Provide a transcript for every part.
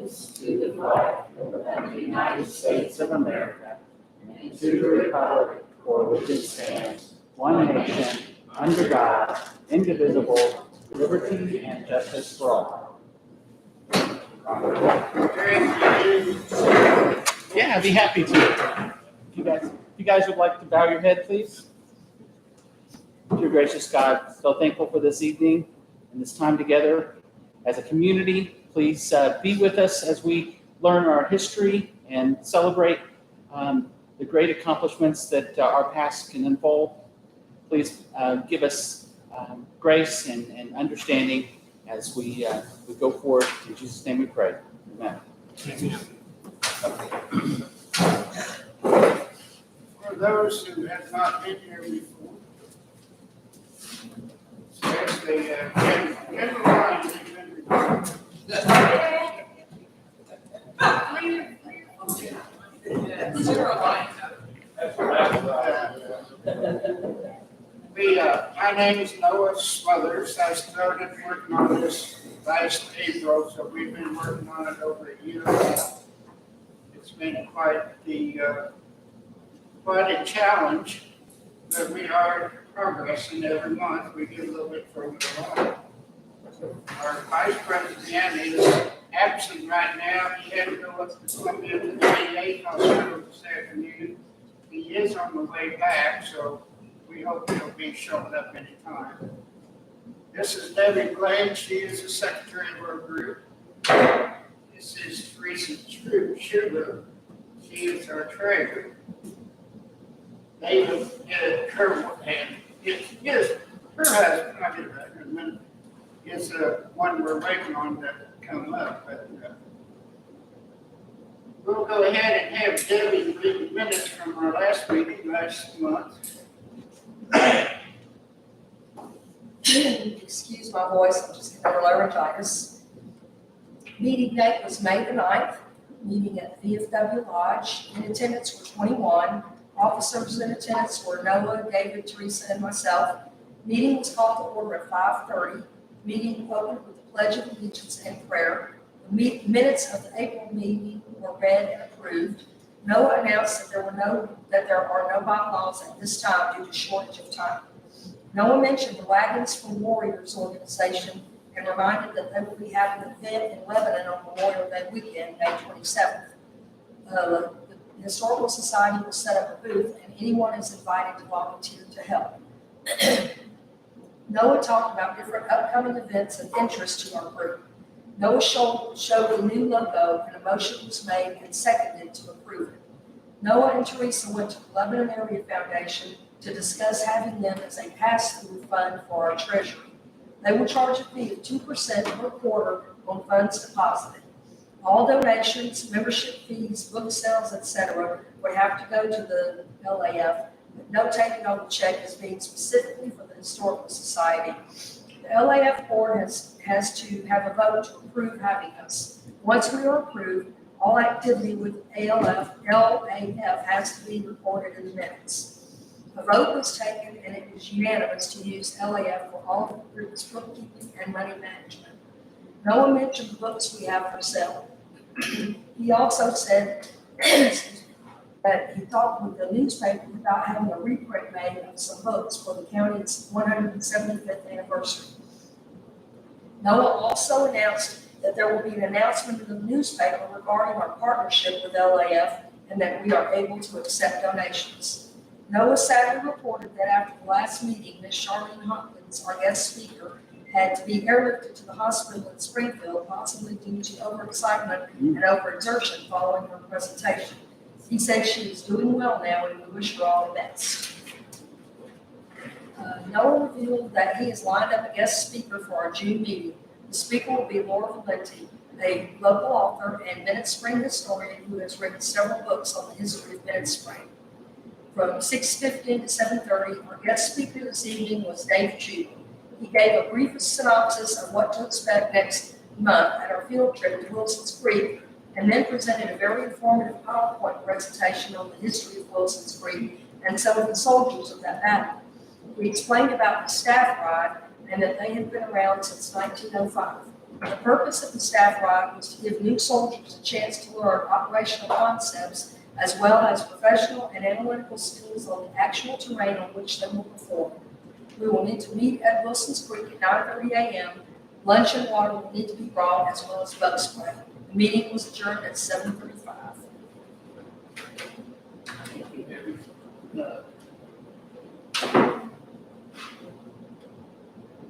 allegiance to the flag of the United States of America and to the republic for which it stands, one nation, under God, indivisible, with liberty and justice for all. Yeah, I'd be happy to. If you guys would like to bow your head, please. Dear gracious God, so thankful for this evening and this time together as a community. Please be with us as we learn our history and celebrate the great accomplishments that our past can unfold. Please give us grace and understanding as we go forward. In Jesus' name we pray. Amen. For those who have not been here before, especially general lines have been recorded. My name is Noah Smothers. I started working on this last April, so we've been working on it over a year now. It's been quite a challenge, but we are progressing every month. We get a little bit further along. Our vice president is absent right now. He had to go up to Columbia to the VA hospital this afternoon. He is on the way back, so we hope he'll be showing up any time. This is Debbie Laclede. She is the secretary of our group. This is Teresa Sugar. She is our treasurer. David her husband, I did that in a minute, is one we're waiting on to come up. But we'll go ahead and have Debbie read the minutes from our last meeting last month. Excuse my voice, I'm just getting over laryngitis. Meeting date was May the 9th, meeting at VFW Lodge. In attendance were 21. Officers in attendance were Noah, David, Teresa, and myself. Meeting was called to order at 5:30. Meeting opened with the Pledge of Allegiance and prayer. The minutes of the April meeting were read and approved. Noah announced that there are no bylaws at this time due to shortage of time. Noah mentioned the Wagons for Warriors organization and reminded that they will be having an event in Lebanon on Memorial Day weekend, May 27th. The Historical Society will set up a booth and anyone is invited to volunteer to help. Noah talked about different upcoming events of interest to our group. Noah showed the new logo and a motion was made and seconded to approve it. Noah and Teresa went to the Lebanon Area Foundation to discuss having them as a pass-through fund for our treasury. They will charge a fee of 2% per quarter on funds deposited. All donations, membership fees, book sales, etc., would have to go to the LAF, but notated on the check as being specifically for the Historical Society. The LAF board has to have a vote to approve having us. Once we are approved, all activity with LAF has to be recorded in the minutes. A vote was taken and it was unanimous to use LAF for all of the group's bookkeeping and money management. Noah mentioned the books we have for sale. He also said that he talked with the newspaper about having a reprint made of some books for the county's 175th anniversary. Noah also announced that there will be an announcement in the newspaper regarding our partnership with LAF and that we are able to accept donations. Noah sadly reported that after the last meeting, Ms. Charlene Hopkins, our guest speaker, had to be airlifted to the hospital in Springfield, possibly due to overexcitement and overexertion following her presentation. He said she is doing well now and we wish her all the best. Noah revealed that he has lined up a guest speaker for our June meeting. The speaker will be Laura Valenti, a local author and Bennett Spring historian who has written several books on the history of Bennett Spring. From 6:15 to 7:30, our guest speaker this evening was Dave Jubal. He gave a brief synopsis of what to expect next month at our field trip to Wilson's Creek, and then presented a very informative PowerPoint presentation on the history of Wilson's Creek and some of the soldiers of that battle. We explained about the staff ride and that they had been around since 1905. The purpose of the staff ride was to give new soldiers a chance to learn operational concepts as well as professional and analytical skills on the actual terrain on which they will perform. We will need to meet at Wilson's Creek at 9:30 a.m. Lunch and water will need to be brought as well as bug spray. The meeting was adjourned at 7:35.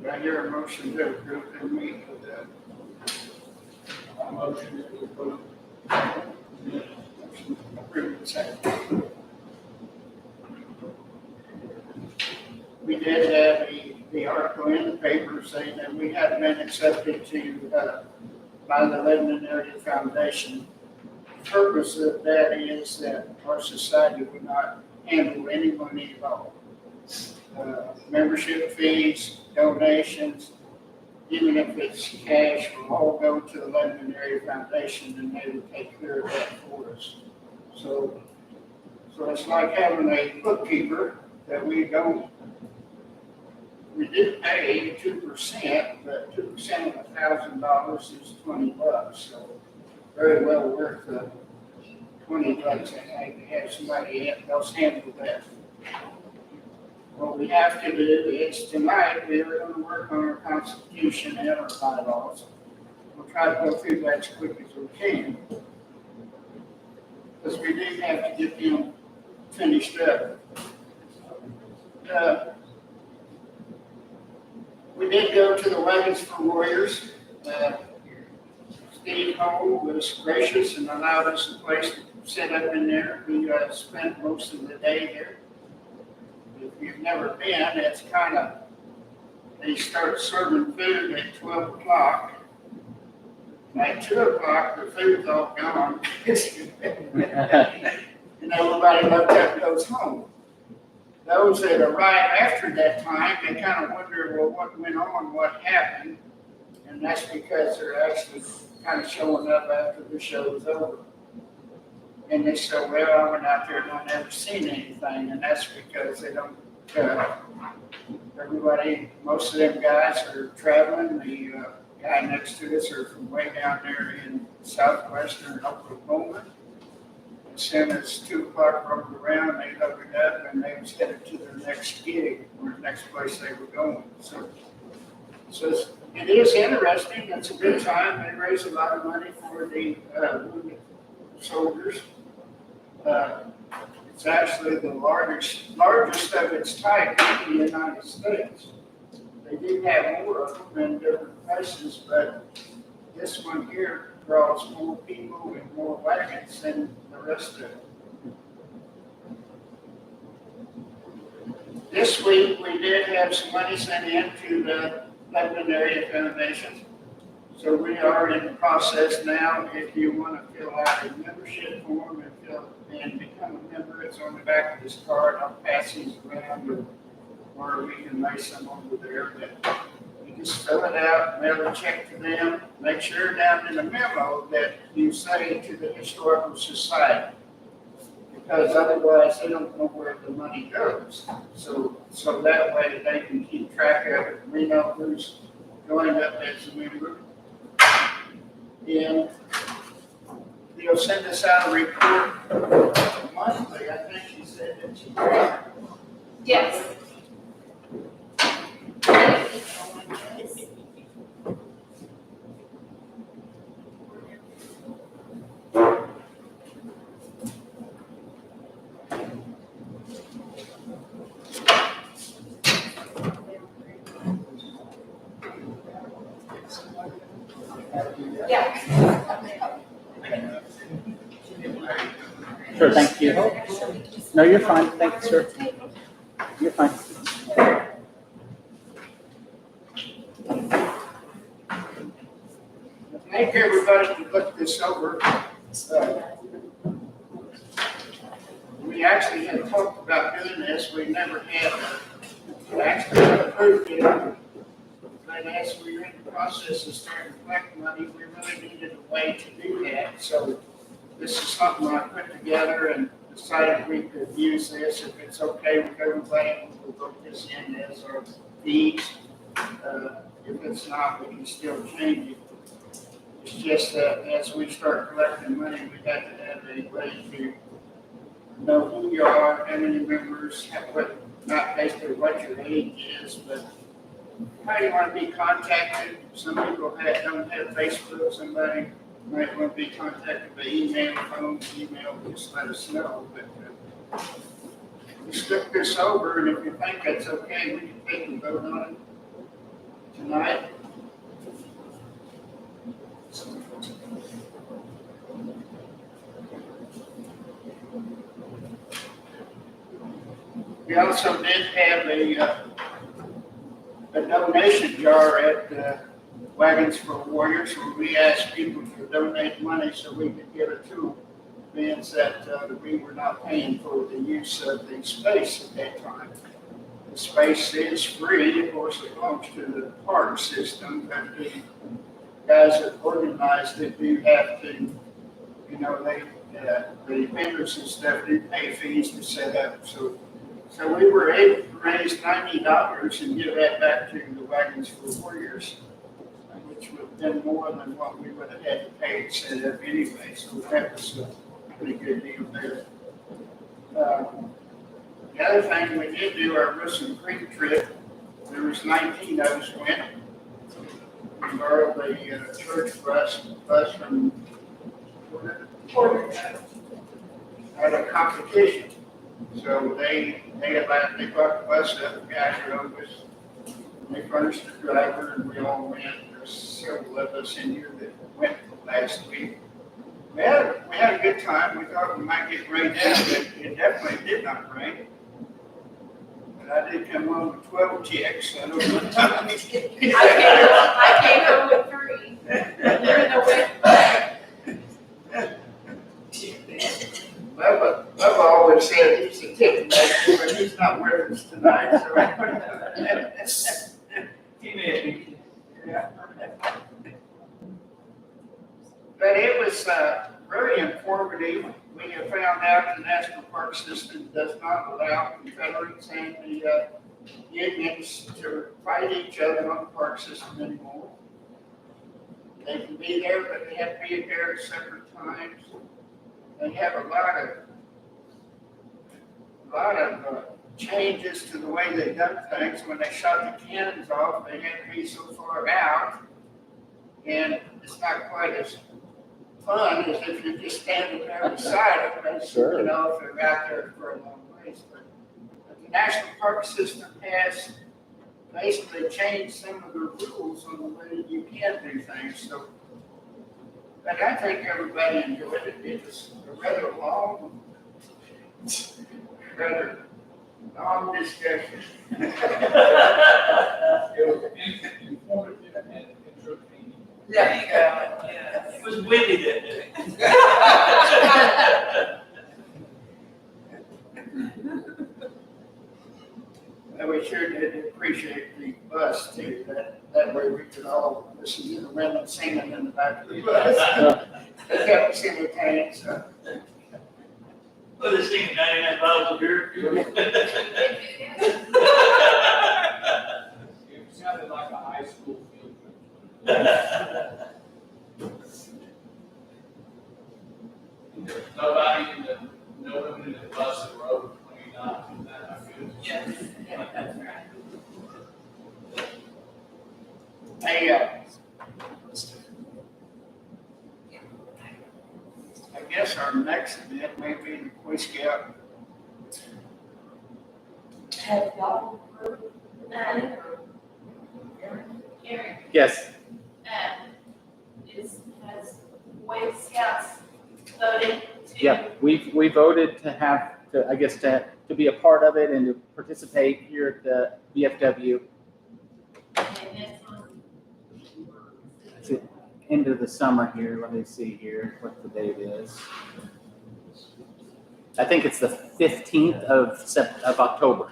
Do I hear a motion to approve the meeting with that? Motion to approve. Motion approved, second. We did have the article in the paper saying that we had been accepted to, by the Lebanon Area Foundation. The purpose of that is that our society would not handle any money at all. Membership fees, donations, even if it's cash, will all go to the Lebanon Area Foundation and they would take care of that for us. So it's like having a bookkeeper that we did pay 2%, but 2% of $1,000 is $20. So very well worth the $20 and have somebody else handle that. What we have to do is tonight, we are going to work on our Constitution and our bylaws. We'll try to go through that as quick as we can. Because we do have to get them finished up. We did go to the Wagons for Warriors. Steve Cole was gracious and allowed us a place to set up in there. We spent most of the day there. If you've never been, it's kind of, they start serving food at 12 o'clock. At 2 o'clock, the food's all gone. And everybody looked up and goes home. Those that arrive after that time, they kind of wonder, well, what went on, what happened? And that's because they're actually kind of showing up after the show is over. And they say, well, I went out there and I never seen anything. And that's because they don't, everybody, most of them guys are traveling. The guy next to us are from way down there in southwestern Oklahoma. As soon as 2 o'clock rolled around, they loaded up and they was headed to their next gig or the next place they were going. So it is interesting. It's a good time. They raise a lot of money for the wounded soldiers. It's actually the largest of its type in the United States. They do have more of them in different places, but this one here draws more people and more wagons than the rest of it. This week, we did have some money sent in to the Lebanon Area Foundation. So we are in the process now. If you want to fill out a membership form and become a member, it's on the back of this card. I'll pass these around or we can lay some over there. But you just fill it out, mail a check to them. Make sure down in the memo that you say to the Historical Society, because otherwise they don't know where the money goes. So that way they can keep track of it. We know who's going up as a member. And they'll send us out a report monthly. I think she said that she did. Yes. Yeah. Sure, thank you. No, you're fine. Thank you, sir. You're fine. Thank everybody to look this over. We actually had talked about doing this. We never had actually approved it. But as we were in the process of starting to collect money, we really needed a way to do that. So this is something I put together and decided we could use this. If it's okay with everybody, we'll put this in as our fees. If it's not, we can still change it. It's just that as we start collecting money, we have to have a way to know who you are, how many members, what, not basically what your age is, but how you want to be contacted. Some people don't have Facebook, somebody might want to be contacted by email, phone, email, just let us know. But let's look this over, and if you think that's okay, we can take and vote on it tonight. We also did have a donation jar at Wagons for Warriors, where we asked people to donate money so we could give it to them. Means that we were not paying for the use of the space at that time. The space is free, of course, it belongs to the park system, but the guys that organized it do have to, you know, the vendors and stuff do pay fees to set up. So we were able to raise $90 and give that back to the Wagons for Warriors, which would have been more than what we would have had to pay to set up anyway. So that was a pretty good deal there. The other thing we did do our Wilson Creek trip. There was 19 of us went. We borrowed the church bus from had a competition. So they brought the bus up, the guys drove us. They furnished the driver, and we all went. There's several of us in here that went last week. We had a good time. We thought we might get rained out, but it definitely did not rain. But I did come home with 12 checks. I don't know what time. I came home with 3. You're in the wind. Bubba always said he's a ticket maker, but he's not with us tonight. So. He may be. Yeah. But it was really informative. We have found out the National Park System does not allow Confederates and the Unions to fight each other on the park system anymore. They can be there, but they have to be there at separate times. They have a lot of changes to the way they've done things. When they shot the cannons off, they had to be so far out, and it's not quite as fun as if you're just standing there on the side of it. Sure. You know, if they're out there for a long ways. But the National Park System has basically changed some of the rules on the way you can do things. So, but I think everybody enjoyed it. It was a rather long discussion. It was informative and entertaining. There you go. Yeah. It was witty, didn't it? And we sure did appreciate the bus too. That way we could all listen to the women singing in the back of the bus. They kept singing tanks. Well, they're singing 99 bottles of beer. It sounded like a high school field trip. Nobody in the, no women in the bus that were over 29. I feel. Yes. Yeah, that's right. I guess our next event may be the Boy Scout. Have y'all heard? Aaron, Yes, has Boy Scouts voted to? yeah, we voted to have, I guess, to be a part of it and to participate here at the VFW. And that's on. It's the end of the summer here. Let me see here what the date is. I think it's the 15th of October.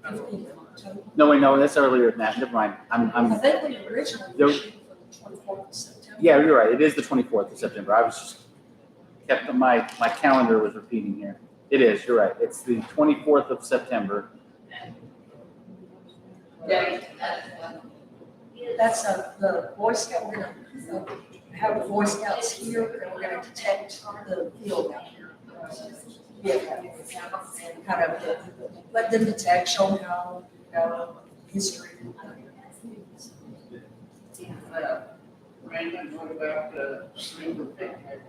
15th of October. No, wait, no, that's earlier than that. Never mind. I think we originally were shooting for the 24th of September. Yeah, you're right. It is the 24th of September. I was just kept my calendar was repeating here. It is. You're right. It's the 24th of September. Yeah. That's the Boy Scout, we're gonna have the Boy Scouts here, and we're gonna detect the field out here. Yeah, and kind of let them detect, show them how, history. Brandon, what about the sleeper picnic?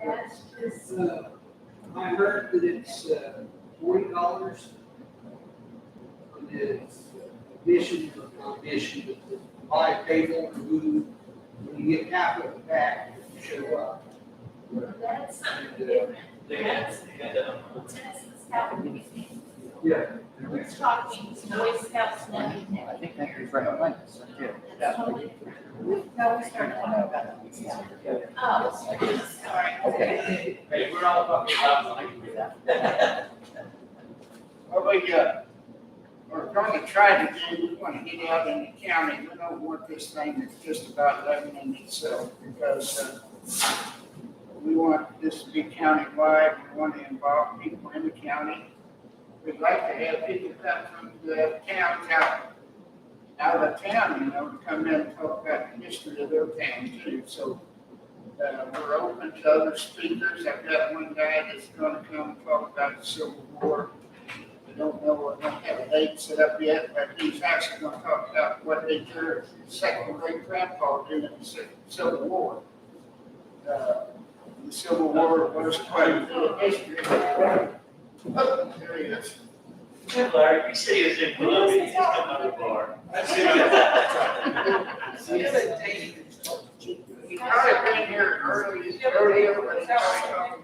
I heard that it's $40 for the addition, to buy a table and food. When you get half of the pack, you show up. That's And, different. That's Tennessee Scout Week. Yeah. We're talking Boy Scouts one. I think that is right, right, too. That's totally different. No, we started talking about that. Oh, sorry. Okay. Hey, we're all talking about, I can do that. Well, we're going to try to do, we want to get out in the county. We don't want this thing that's just about Lebanon itself, because we want this to be countywide. We want to involve people in the county. We'd like to have people come from the town, out of town, to come in and talk about the history of their town too. So we're open to other speakers. I've got one guy that's going to come and talk about the Civil War. I don't know, I don't have a date set up yet, but he's actually going to talk about what they did, second great grandpa did in the Civil War. The Civil War was quite a bit of history. Oh, there he is. Larry, you say it's in Columbia, he's coming out of the bar. He's probably been here earlier, but he's probably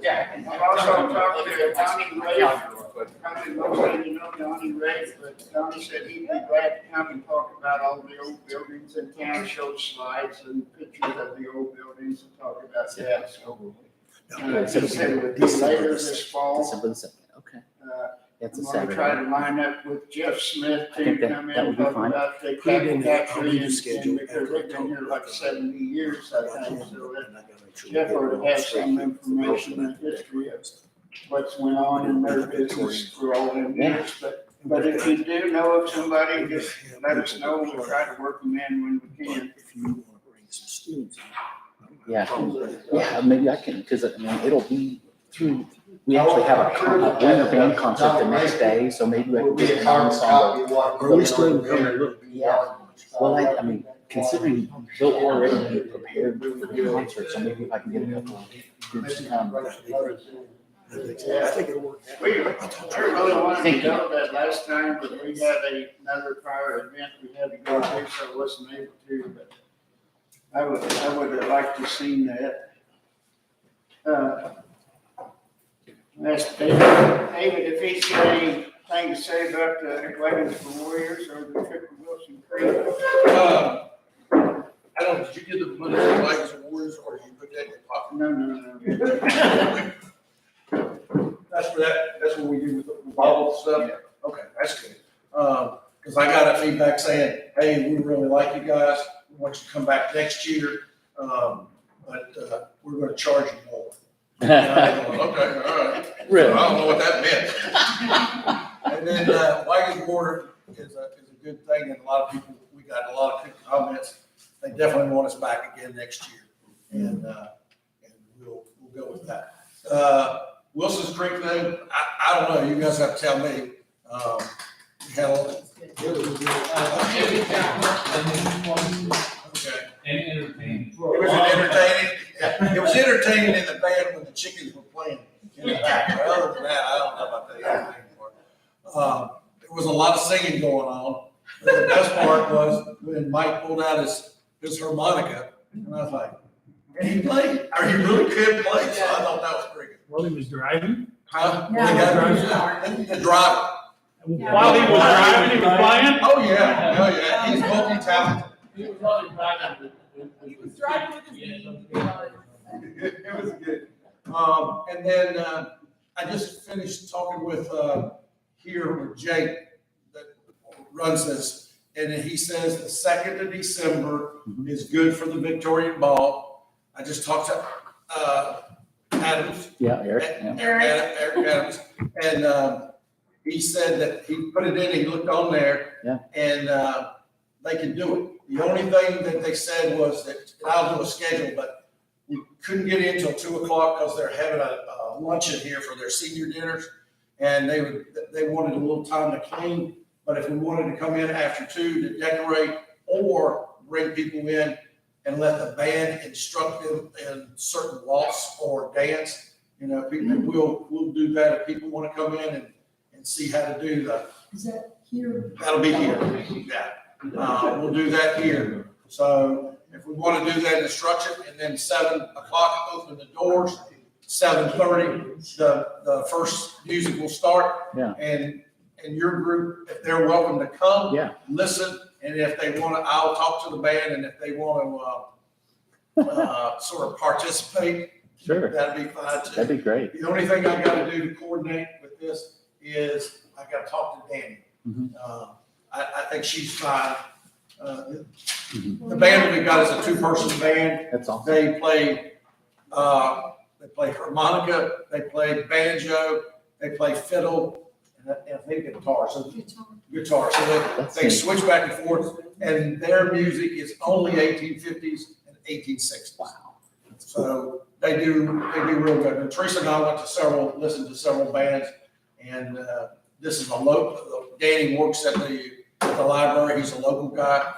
Yeah. I've also talked to Donnie Ray. Probably most of you know Donnie Ray, but Donnie said he'd be glad to come and talk about all the old buildings in town, show slides and pictures of the old buildings and talk about that, so. He said it would be later this fall. December the 2nd, okay. That's a I'm gonna try Saturday. to line up with Jeff Smith I think to that- come in that would and be talk fine. about the Put it in there. I'll factory need to and schedule because they've been here like 70 years, I think, so And I gotta make sure Jeff we ought to get it have all some straight. information and history of what's went on in their business for all them years, but if you do know of somebody, just let us know, we'll try to work them in when we can. If you wanna bring some students. Yeah, maybe I can, because I mean, it'll be through, we actually have a winter band concert the next day, so maybe I can get an ensemble. Or at least let them come and look. Yeah. Well, I mean, considering they'll already be prepared for the concert, so maybe if I can get a couple of groups to come. I think it'll work. I really wanted to go that last time, but we had another prior event we had to go to, so I wasn't able to, but I would have liked to seen that. Ask David if he's got anything to say about the Weddings for Warriors or the trip to Wilson Creek. I don't, did you get the money for Lions and Warriors, or did you put that in your pocket? No. That's what we do with the bubble stuff? Okay, that's good. Cause I got a feedback saying, hey, we really like you guys, we want you to come back next year, but we're gonna charge you more. And I go, okay, all right. Really? I don't know what that meant. And then, Wagon Board is a good thing, and a lot of people, we got a lot of good comments. They definitely want us back again next year, and we'll go with that. Wilson's Creek thing, I don't know, you guys have to tell me. We had a, okay. And entertaining. It was entertaining, it was entertaining in the band when the chickens were playing in the back, but other than that, I don't know about the entertaining part. There was a lot of singing going on, but the best part was when Mike pulled out his harmonica, and I was like, can he play? Or he really could play, so I thought that was pretty good. While he was driving? Huh? Yeah. The driver. While he was driving, he was playing? Oh, yeah, he's multi-talented. He was only driving. He was driving with his knee. It was good. And then, I just finished talking with, here with Jake that runs this. And he says the 2nd of December is good for the Victorian Ball. I just talked to, Adams. Yeah, Eric, yeah. Eric Adams. And, he said that he put it in, he looked on there. Yeah. And, they can do it. The only thing that they said was that, and I'll do a schedule, but we couldn't get in till 2:00 because they're having a luncheon here for their senior dinners. And they wanted a little time to clean, but if we wanted to come in after 2 to decorate or bring people in and let the band instruct them in certain waltz or dance, people, we'll do that if people want to come in and see how to do that. Is that here? That'll be here, yeah. We'll do that here. So if we want to do that instruction, and then 7:00, open the doors, 7:30, the first music will start. Yeah. And your group, if they're welcome to come, Yeah. listen, and if they want to, I'll talk to the band, and if they want to, sort of participate, Sure, that'd be fine too. that'd be great. The only thing I gotta do to coordinate with this is I gotta talk to Danny. Mhm. I think she's fine. The band that we got is a 2-person band. That's awesome. They play harmonica, they play banjo, they play fiddle, and I think guitar, so guitar. So they switch back and forth, and their music is only 1850s and 1860s. Wow. So they do real good. And Teresa and I listened to several bands, and this is Danny works at the library. He's a local guy,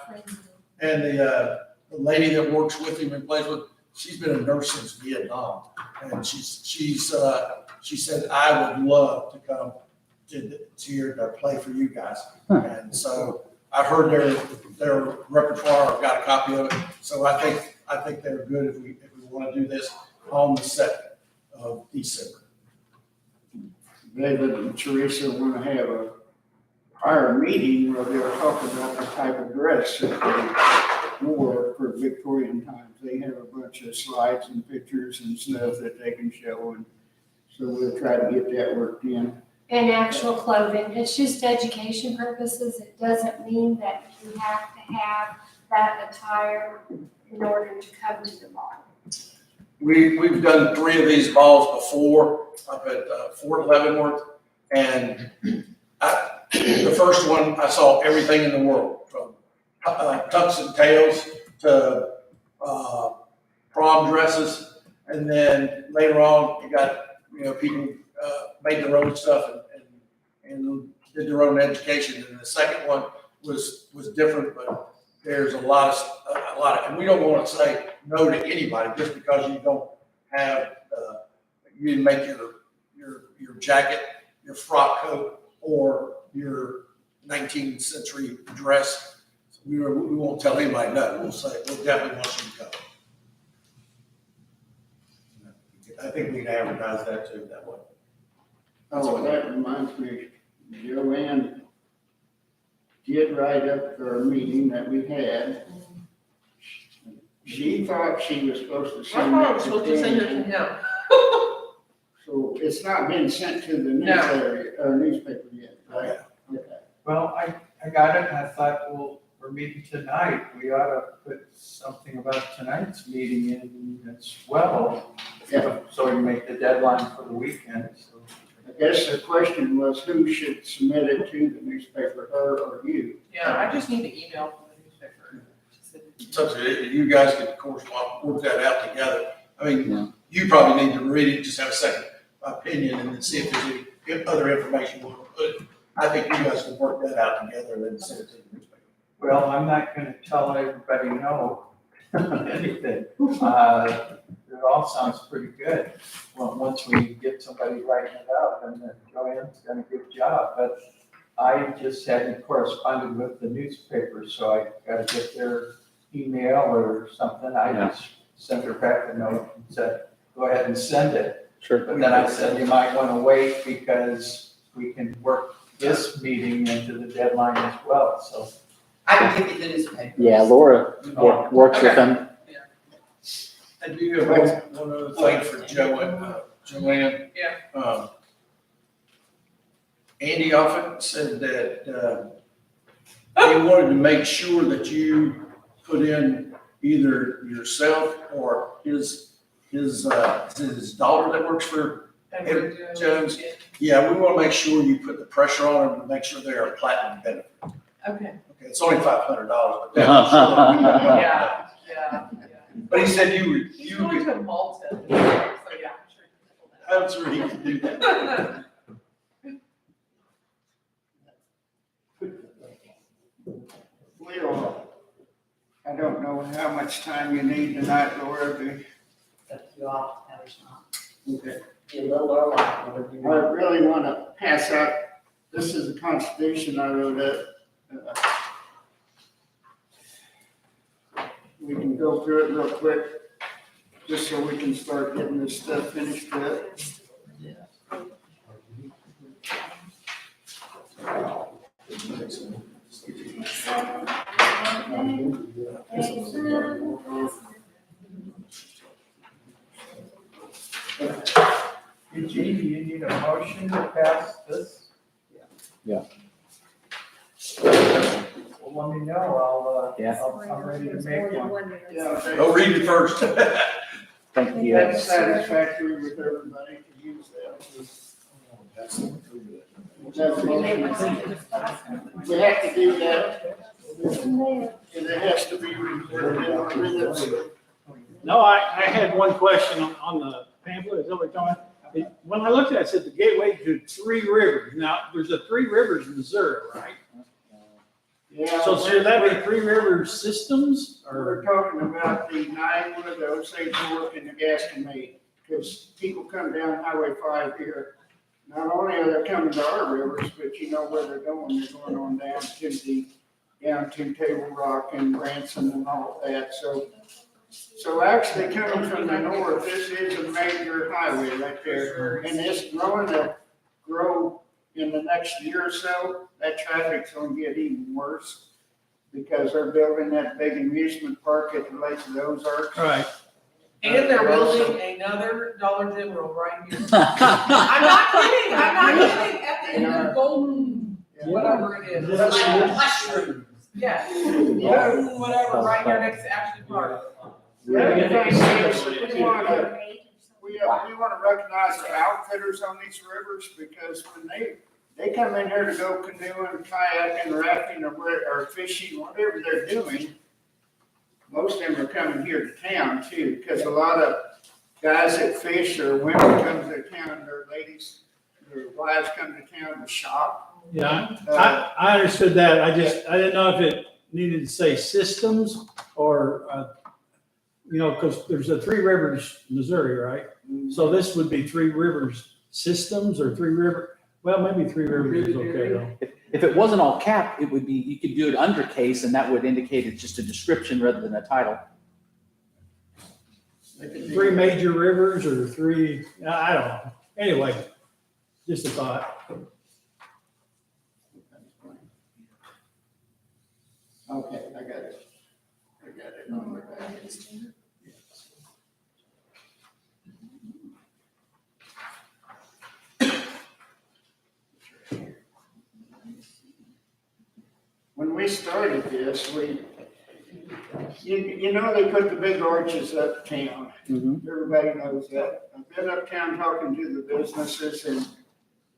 and the lady that works with him and plays with, she's been a nurse since Vietnam, and she said I would love to come to here to play for you guys. And so I heard their repertoire. I've got a copy of it. So I think they're good if we want to do this on the 2nd of December. David and Teresa want to have a prior meeting where they'll talk about the type of dress that they wore for Victorian times. They have a bunch of slides and pictures and stuff that they can show, and so we'll try to get that worked in. And actual clothing, it's just education purposes. It doesn't mean that you have to have that attire in order to come to the bar. We've done 3 of these balls before up at Fort Leavenworth, and the first one I saw everything in the world, from tux and tails to prom dresses, and then later on you got people made their own stuff and did their own education. And the second one was different, but there's a lot of, and we don't want to say no to anybody just because you don't have, you didn't make your jacket, your frock coat, or your 19th century dress. So we won't tell anybody no. We'll say, we'll definitely want you to go. I think we can advertise that too that way. Oh, that reminds me, Joanne did write up our meeting that we had. She thought she was supposed to I send thought I that was to supposed to send it to Dan. him. So it's not been sent to the newspaper yet, right? Okay. Well, I got it, and I thought, well, we're meeting tonight, we ought to put something about tonight's meeting in as well. Yeah. So we can make the deadline for the weekend, so. I guess the question was who should submit it to the newspaper, her or you? Yeah, I just need the email from the newspaper. It's up to you. You guys can, of course, work that out together. I mean, Yeah. you probably need to read it, just have a second opinion, and then see if there's any other information we want to put. I think you guys can work that out together and then send it to the newspaper. Well, I'm not gonna tell everybody no, anything. It all sounds pretty good. Well, once we get somebody writing it out, and then Joanne's done a good job, but I just hadn't corresponded with the newspaper, so I gotta get their email or something. I just sent her back a note and said, go ahead and send it. Sure. But then I said, you might wanna wait because we can work this meeting into the deadline as well, so. I can give you the newspaper. Yeah, Laura works with them. I do have one other thing for Joanne. Yeah. Andy often said that he wanted to make sure that you put in either yourself or his daughter that works for And we're doing. Jones. Yeah, we want to make sure you put the pressure on them to make sure they are platinum benefit. Okay. Okay, it's only $500, but that's. Yeah, yeah. But he said you would, He's you going could, to Malta, so yeah, I'm sure he can pull that. I'm sure he could do that. Leo, I don't know how much time you need tonight, Laura, to Up to you all, have a okay. Be a little or a lot, whatever you I want. really want to pass out, this is the Constitution I wrote up. We can go through it real quick, just so we can start getting this stuff finished up. Eugene, do you need a motion to pass this? Yeah. Well, let me know, Yeah. I'm ready to make one. Yeah, Oh, read it first. Thank you. that's satisfactory with everybody to use that. That's a motion. We have to do that, and it has to be recorded in our minutes. No, I had one question on the pamphlet, is that what you're talking? When I looked at it, it said the gateway to Three Rivers. Now, there's a Three Rivers, Missouri, right? Yeah. So should that be Three Rivers Systems We're or? talking about the 9 of those, they work in the Gasconade, because people come down Highway 5 here. Not only are they coming to our rivers, but you know where they're going on down to Table Rock and Branson and all that, so actually coming from the north, this is a major highway right there, and it's going to grow in the next year or so. That traffic's gonna get even worse, because they're building that big amusement park at the Lake of the Ozarks. Right. And they're building another Dollar General right here. I'm not kidding, at the end of Golden, whatever it is. Mushrooms. Yeah, Golden, whatever, right here next to Ashley Park. The other thing is, we wanna recognize the outfitters on these rivers, because when they come in here to go canoeing, kayaking, rafting, or fishing, whatever they're doing, most of them are coming here to town too, because a lot of guys that fish or women come to town, their ladies, their wives come to town to shop. Yeah, I understood that. I didn't know if it needed to say systems or, because there's a Three Rivers, Missouri, right? So this would be Three Rivers Systems or maybe Three Rivers is okay though. If it wasn't all capped, it would be, you could do it undercase and that would indicate it's just a description rather than a title. Three major rivers or three, I don't know. Anyway, just a thought. Okay, I got it. On my back. When we started this, you know, they put the big arches uptown. Everybody knows that. I've been uptown talking to the businesses, and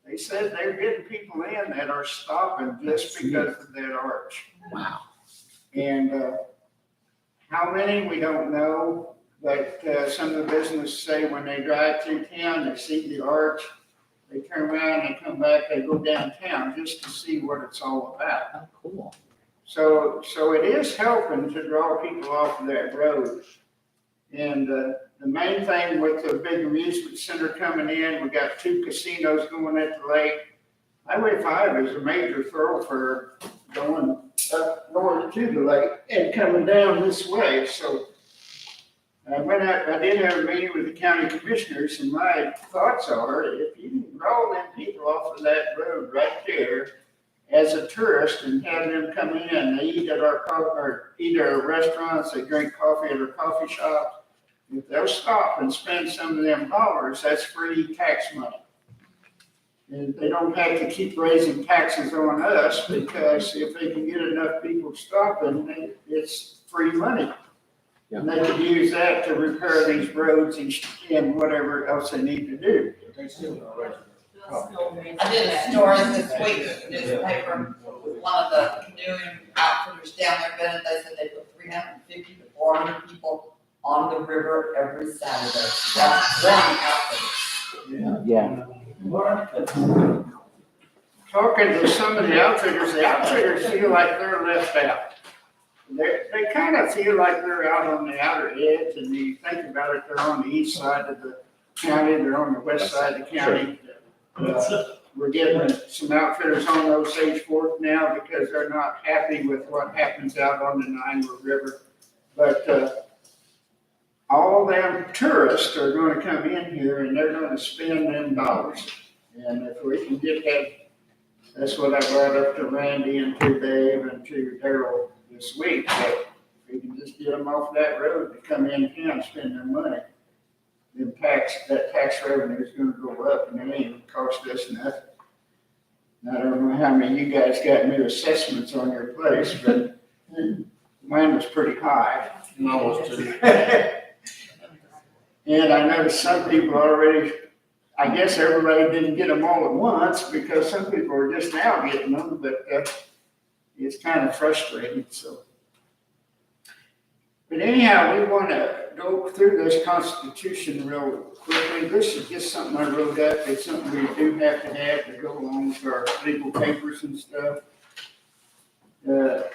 they said they're getting people in that are stopping just because of that arch. Wow. And how many, we don't know, but some of the businesses say when they drive through town, they see the arch, they turn around, they come back, they go downtown just to see what it's all about. Oh, cool. So it is helping to draw people off of that road. And the main thing with the big amusement center coming in, we got 2 casinos going at the lake. Highway 5 is a major thoroughfare going up north to the lake and coming down this way. So I did have a meeting with the county commissioners, and my thoughts are, if you can draw them people off of that road right there as a tourist and have them come in, they eat at our restaurants, they drink coffee at our coffee shops. If they'll stop and spend some of them dollars, that's free tax money. And they don't have to keep raising taxes on us, because if they can get enough people stopping, it's free money. And they could use that to repair these roads and whatever else they need to do. They still don't raise it. I did a story this week in the newspaper with one of the canoeing outfitters down there, Bennett. They said they put 350 to 400 people on the river every Saturday. That's one outfitter. Yeah. Talking to some of the outfitters feel like they're left out. They kind of feel like they're out on the outer edge, and you think about it, they're on the east side of the county, they're on the west side of the county. We're getting some outfitters on Osage Fork now because they're not happy with what happens out on the Niagara River. But all them tourists are gonna come in here and they're gonna spend them dollars. And if we can get that, that's what I brought up to Randy and to Dave and to Daryl this week, that if we can just get them off that road to come in town and spend their money, then that tax revenue is gonna go up and it ain't gonna cost us nothing. I don't know how many of you guys got new assessments on your place, but mine was pretty high. And I noticed some people already, I guess everybody didn't get them all at once because some people are just now getting them, but it's kind of frustrating, so. But anyhow, we want to go through this Constitution real quickly. This is just something I wrote up. It's something we do have to go along with our legal papers and stuff. The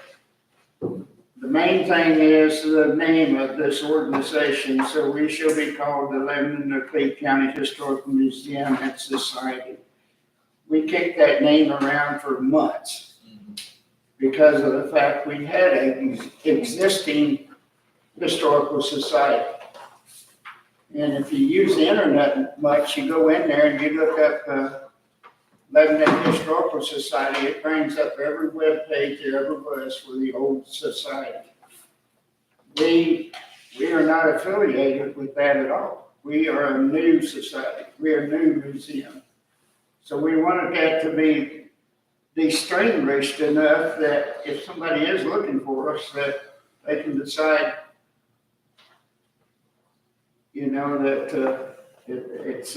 main thing is the name of this organization. So we shall be called the Lebanon Laclede County Historical Museum and Society. We kicked that name around for months because of the fact we had an existing historical society. And if you use the internet much, you go in there and you look up Lebanon Historical Society, it brings up every web page there ever was for the old society. We are not affiliated with that at all. We are a new society. We are a new museum. So we wanted that to be distinguished enough that if somebody is looking for us, that they can decide, you know, that it's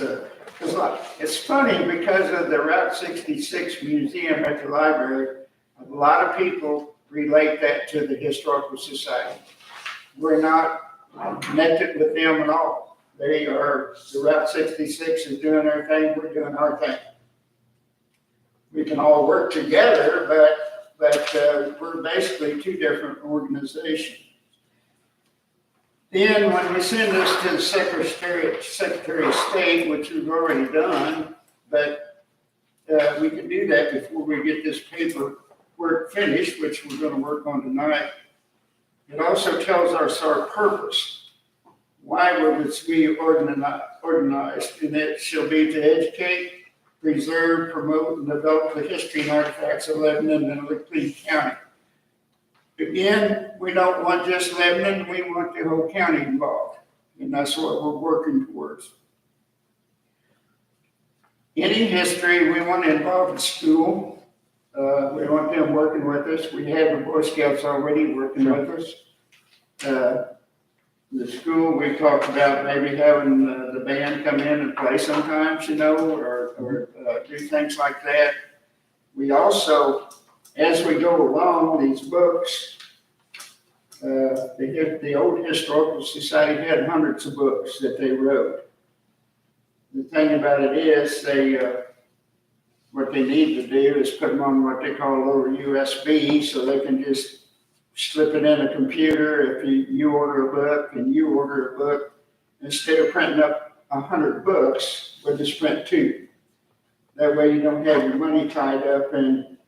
funny because of the Route 66 museum at the library, a lot of people relate that to the Historical Society. We're not connected with them at all. The Route 66 is doing their thing, we're doing our thing. We can all work together, but we're basically two different organizations. Then when we send this to the Secretary of State, which we've already done, but we can do that before we get this paperwork finished, which we're going to work on tonight. It also tells us our purpose. Why was we organized? And it shall be to educate, preserve, promote, and develop the history and artifacts of Lebanon and Laclede County. Again, we don't want just Lebanon, we want the whole county involved, and that's what we're working towards. Any history, we want to involve the school. We want them working with us. We have the Boy Scouts already working with us. The school, we talked about maybe having the band come in and play sometimes, you know, or do things like that. We also, as we go along, these books, the old Historical Society had hundreds of books that they wrote. The thing about it is what they need to do is put them on what they call a little USB so they can just slip it in a computer. If you order a book and you order a book, instead of printing up 100 books, we'll just print 2. That way you don't have your money tied up in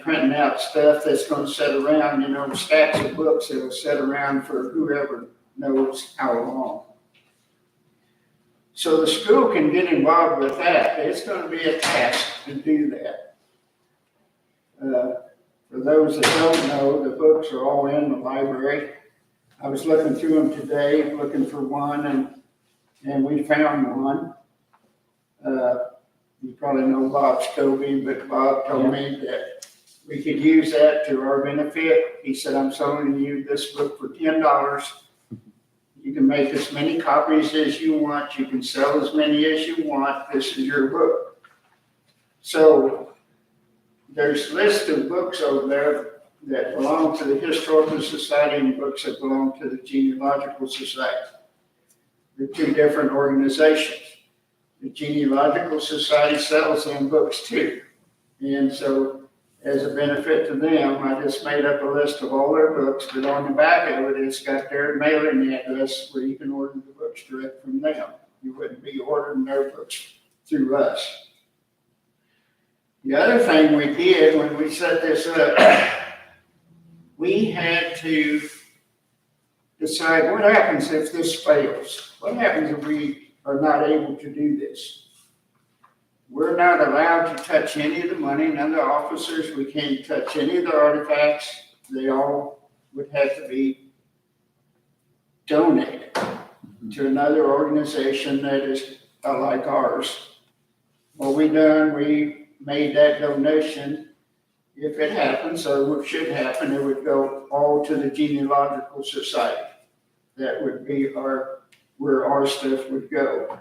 printing out stuff that's going to sit around, you know, stacks of books that will sit around for whoever knows how long. So the school can get involved with that. It's going to be a task to do that. For those that don't know, the books are all in the library. I was looking through them today, looking for one, and we found one. You probably know Bob Scobie, but Bob told me that we could use that to our benefit. He said, I'm selling you this book for $10. You can make as many copies as you want, you can sell as many as you want, this is your book. So there's a list of books over there that belong to the Historical Society and books that belong to the Genealogical Society. They're two different organizations. The Genealogical Society sells them books too. And so as a benefit to them, I just made up a list of all their books, but on the back of it, it's got their mailing address where you can order the books direct from them. You wouldn't be ordering their books through us. The other thing we did when we set this up, we had to decide what happens if this fails. What happens if we are not able to do this? We're not allowed to touch any of the money, none of the officers, we can't touch any of the artifacts. They all would have to be donated to another organization that is like ours. What we done, we made that donation. If it happens, or it should happen, it would go all to the Genealogical Society. That would be where our stuff would go.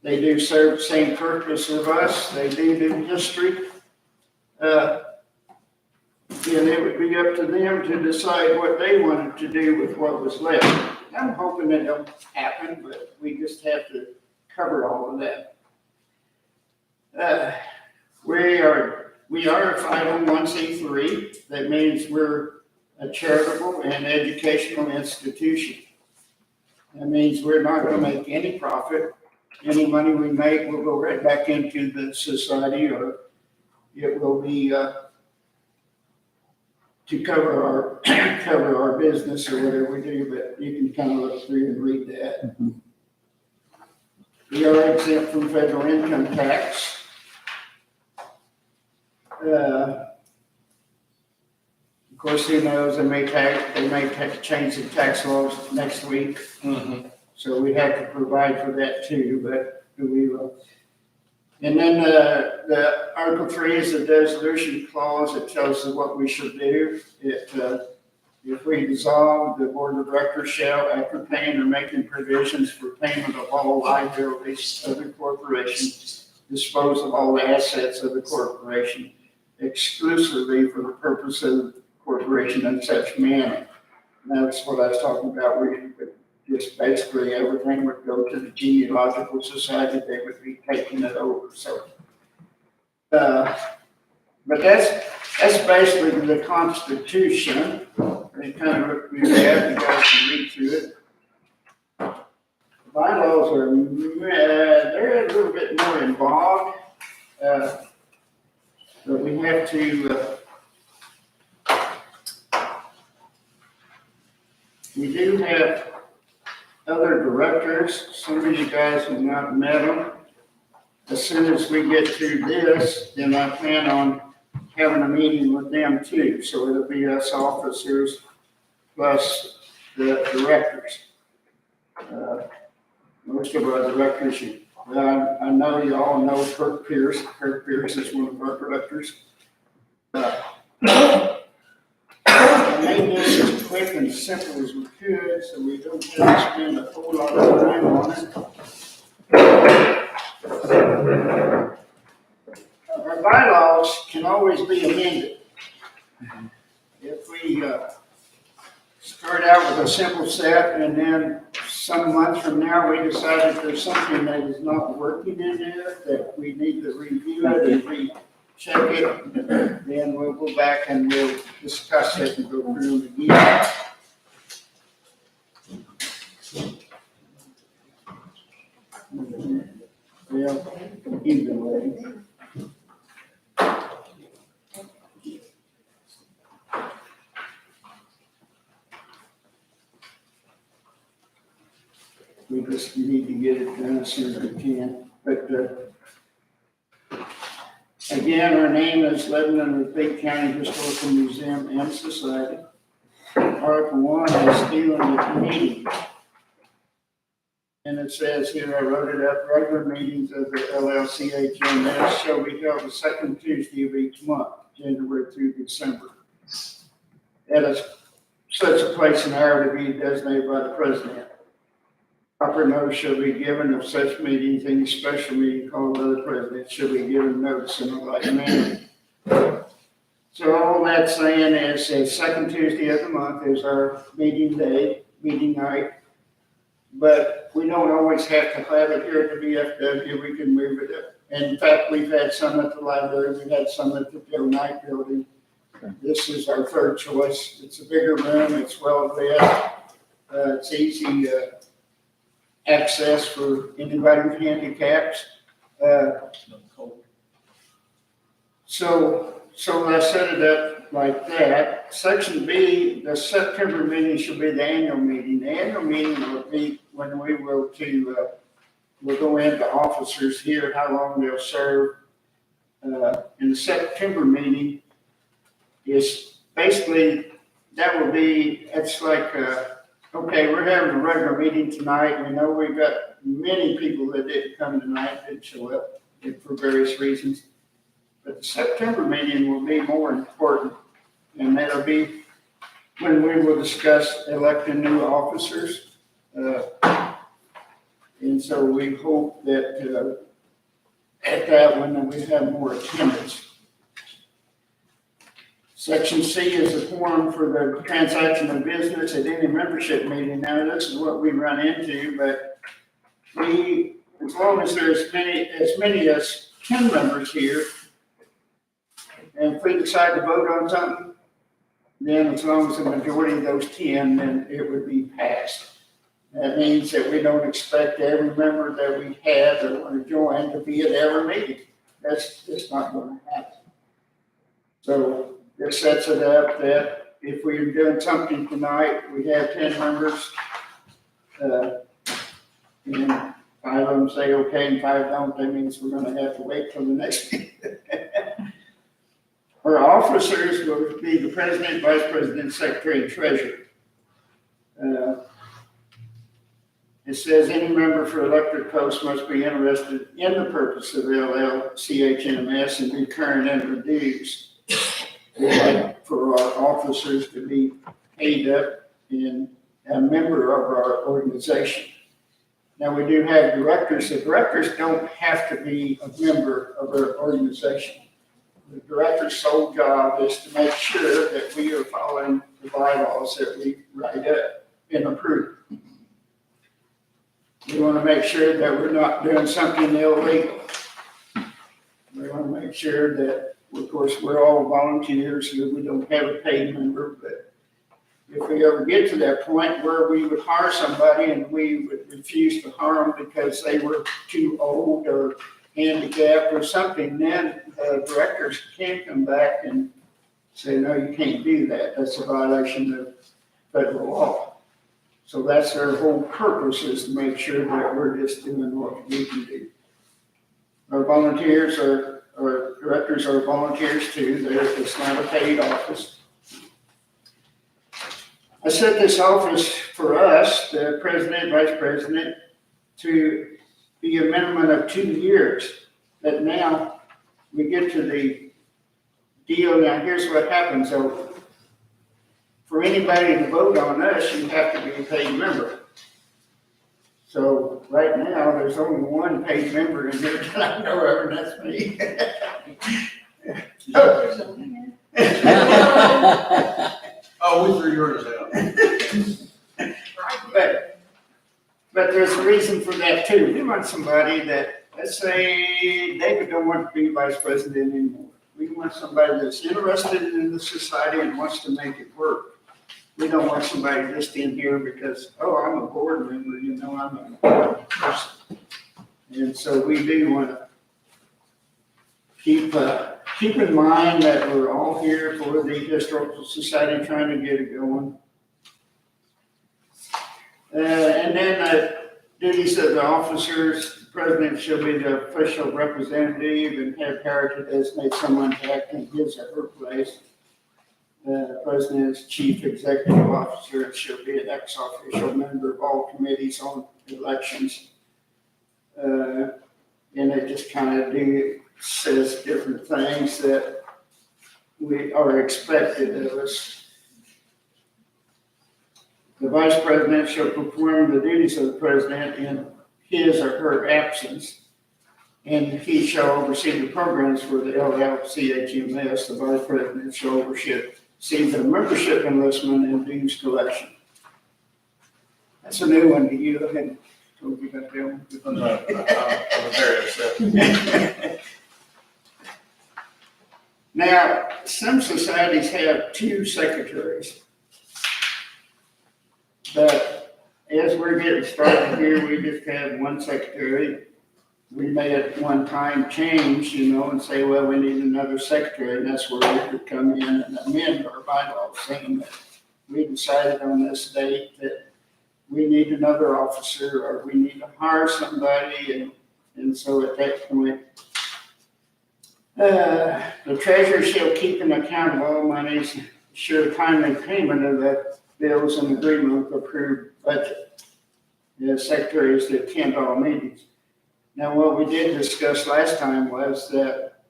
They do serve the same purpose of us. They do history. And it would be up to them to decide what they wanted to do with what was left. I'm hoping it don't happen, but we just have to cover all of that. We are a 501c3. That means we're a charitable and educational institution. That means we're not going to make any profit. Any money we make will go right back into the society, or it will be to cover our business or whatever we do, but you can kind of look through and read that. We are exempt from federal income tax. Of course, who knows, they may change the tax laws next week. So we have to provide for that too, but we will. And then the Article 3 is a dissolution clause. It tells us what we should do. If we dissolve, the board of directors shall, after paying or making provisions for payment of all liabilities of the corporation, dispose of all the assets of the corporation exclusively for the purpose of the corporation in such manner. And that's what I was talking about. Just basically everything would go to the Genealogical Society. They would be taking it over. So, but that's basically the Constitution. They kind of look through that. You guys can read through it. The bylaws are they're a little bit more involved, but we have to. We do have other directors. Some of you guys have not met them. As soon as we get through this, then I plan on having a meeting with them too. So it'll be us officers plus the directors. Most of our directors, I know you all know Kirk Pierce. Kirk Pierce is one of our directors. I made this as quick and simple as we could, so we don't have to spend a whole lot of time on it. Our bylaws can always be amended. If we start out with a simple set and then some months from now we decide that there's something that is not working in there, that we need to review it and recheck it, then we'll go back and we'll discuss it and go through it again. Well, either way. We just need to get it done as soon as we can. But again, our name is Lebanon Laclede County Historical Museum and Society. Article 1 is dealing with meetings. And it says here, I wrote it up, regular meetings of the LLCHMS shall be held the second Tuesday of each month, January through December. At a such a place and hour to be designated by the president. Proper notice shall be given of such meetings, any special meeting called by the president shall be given notice in a like manner. So all that's saying is the second Tuesday of the month is our meeting day, meeting night. But we don't always have to have it here at the VFW, we can move it up. And in fact, we've had some at the library, we've had some at the Joe Knight building. This is our third choice. It's a bigger room, it's well lit, it's easy access for anybody with handicaps. So I set it up like that. Section B, the September meeting should be the annual meeting. The annual meeting will be when we will we'll go into officers here, how long they'll serve. And the September meeting is basically, that will be, it's like, okay, we're having a regular meeting tonight. We know we've got many people that didn't come tonight, didn't show up for various reasons. But the September meeting will be more important, and that'll be when we will discuss electing new officers. And so we hope that at that one, we have more attendance. Section C is a form for the transaction of business at any membership meeting. Now, this is what we run into, but as long as there's as many as 10 members here, and if we decide to vote on something, then as long as the majority of those 10, then it would be passed. That means that we don't expect every member that we have that want to join to be at every meeting. That's just not going to happen. So this sets it up that if we're doing something tonight, we have 10 members, and 5 of them say okay and 5 don't, that means we're going to have to wait till the next meeting. Our officers will be the president, vice president, secretary, and treasurer. It says any member for elected post must be interested in the purpose of LLCHMS and be current in their dues. We'd like for our officers to be paid up and a member of our organization. Now, we do have directors. The directors don't have to be a member of our organization. The director's sole job is to make sure that we are following the bylaws that we write up and approve. We want to make sure that we're not doing something illegal. We want to make sure that, of course, we're all volunteers, so we don't have a paid member, but if we ever get to that point where we would hire somebody and we would refuse to hire them because they were too old or handicapped or something, then the directors can come back and say, no, you can't do that. That's a violation of federal law. So that's their whole purpose, is to make sure that we're just doing what we can do. Our volunteers our directors are volunteers too. It's not a paid office. I set this office for us, the president, vice president, to be a minimum of 2 years. But now we get to the deal. Now here's what happens. So for anybody to vote on us, you have to be a paid member. So right now, there's only one paid member in here that I know of, and that's me. Oh, we threw yours out. But there's a reason for that too. We want somebody that, let's say, David don't want to be vice president anymore. We want somebody that's interested in the society and wants to make it work. We don't want somebody just in here because, oh, I'm a board member, I'm an important person. And so we do want to keep in mind that we're all here for the Historical Society, trying to get it going. And then the duties of the officers, the president shall be the official representative and have power to designate someone to act in his or her place. The president is chief executive officer and shall be an ex-official member of all committees on elections. And it just kind of says different things that we are expected of us. The vice president shall perform the duties of the president in his or her absence. And he shall oversee the programs for the LLCHMS. The vice president shall oversee the membership enlistment and dues collection. That's a new one to you. I hadn't told you that, Bill. I'm very upset. Now, some societies have 2 secretaries. But as we're getting started here, we just have 1 secretary. We may at one time change, and say, well, we need another secretary, and that's where we could come in and amend our bylaws, saying that we decided on this date that we need another officer, or we need to hire somebody, and so at that point, the treasurer shall keep an account of all monies, ensure timely payment of the bills and agreement with approved budget. The secretary is to attend all meetings. Now, what we did discuss last time was that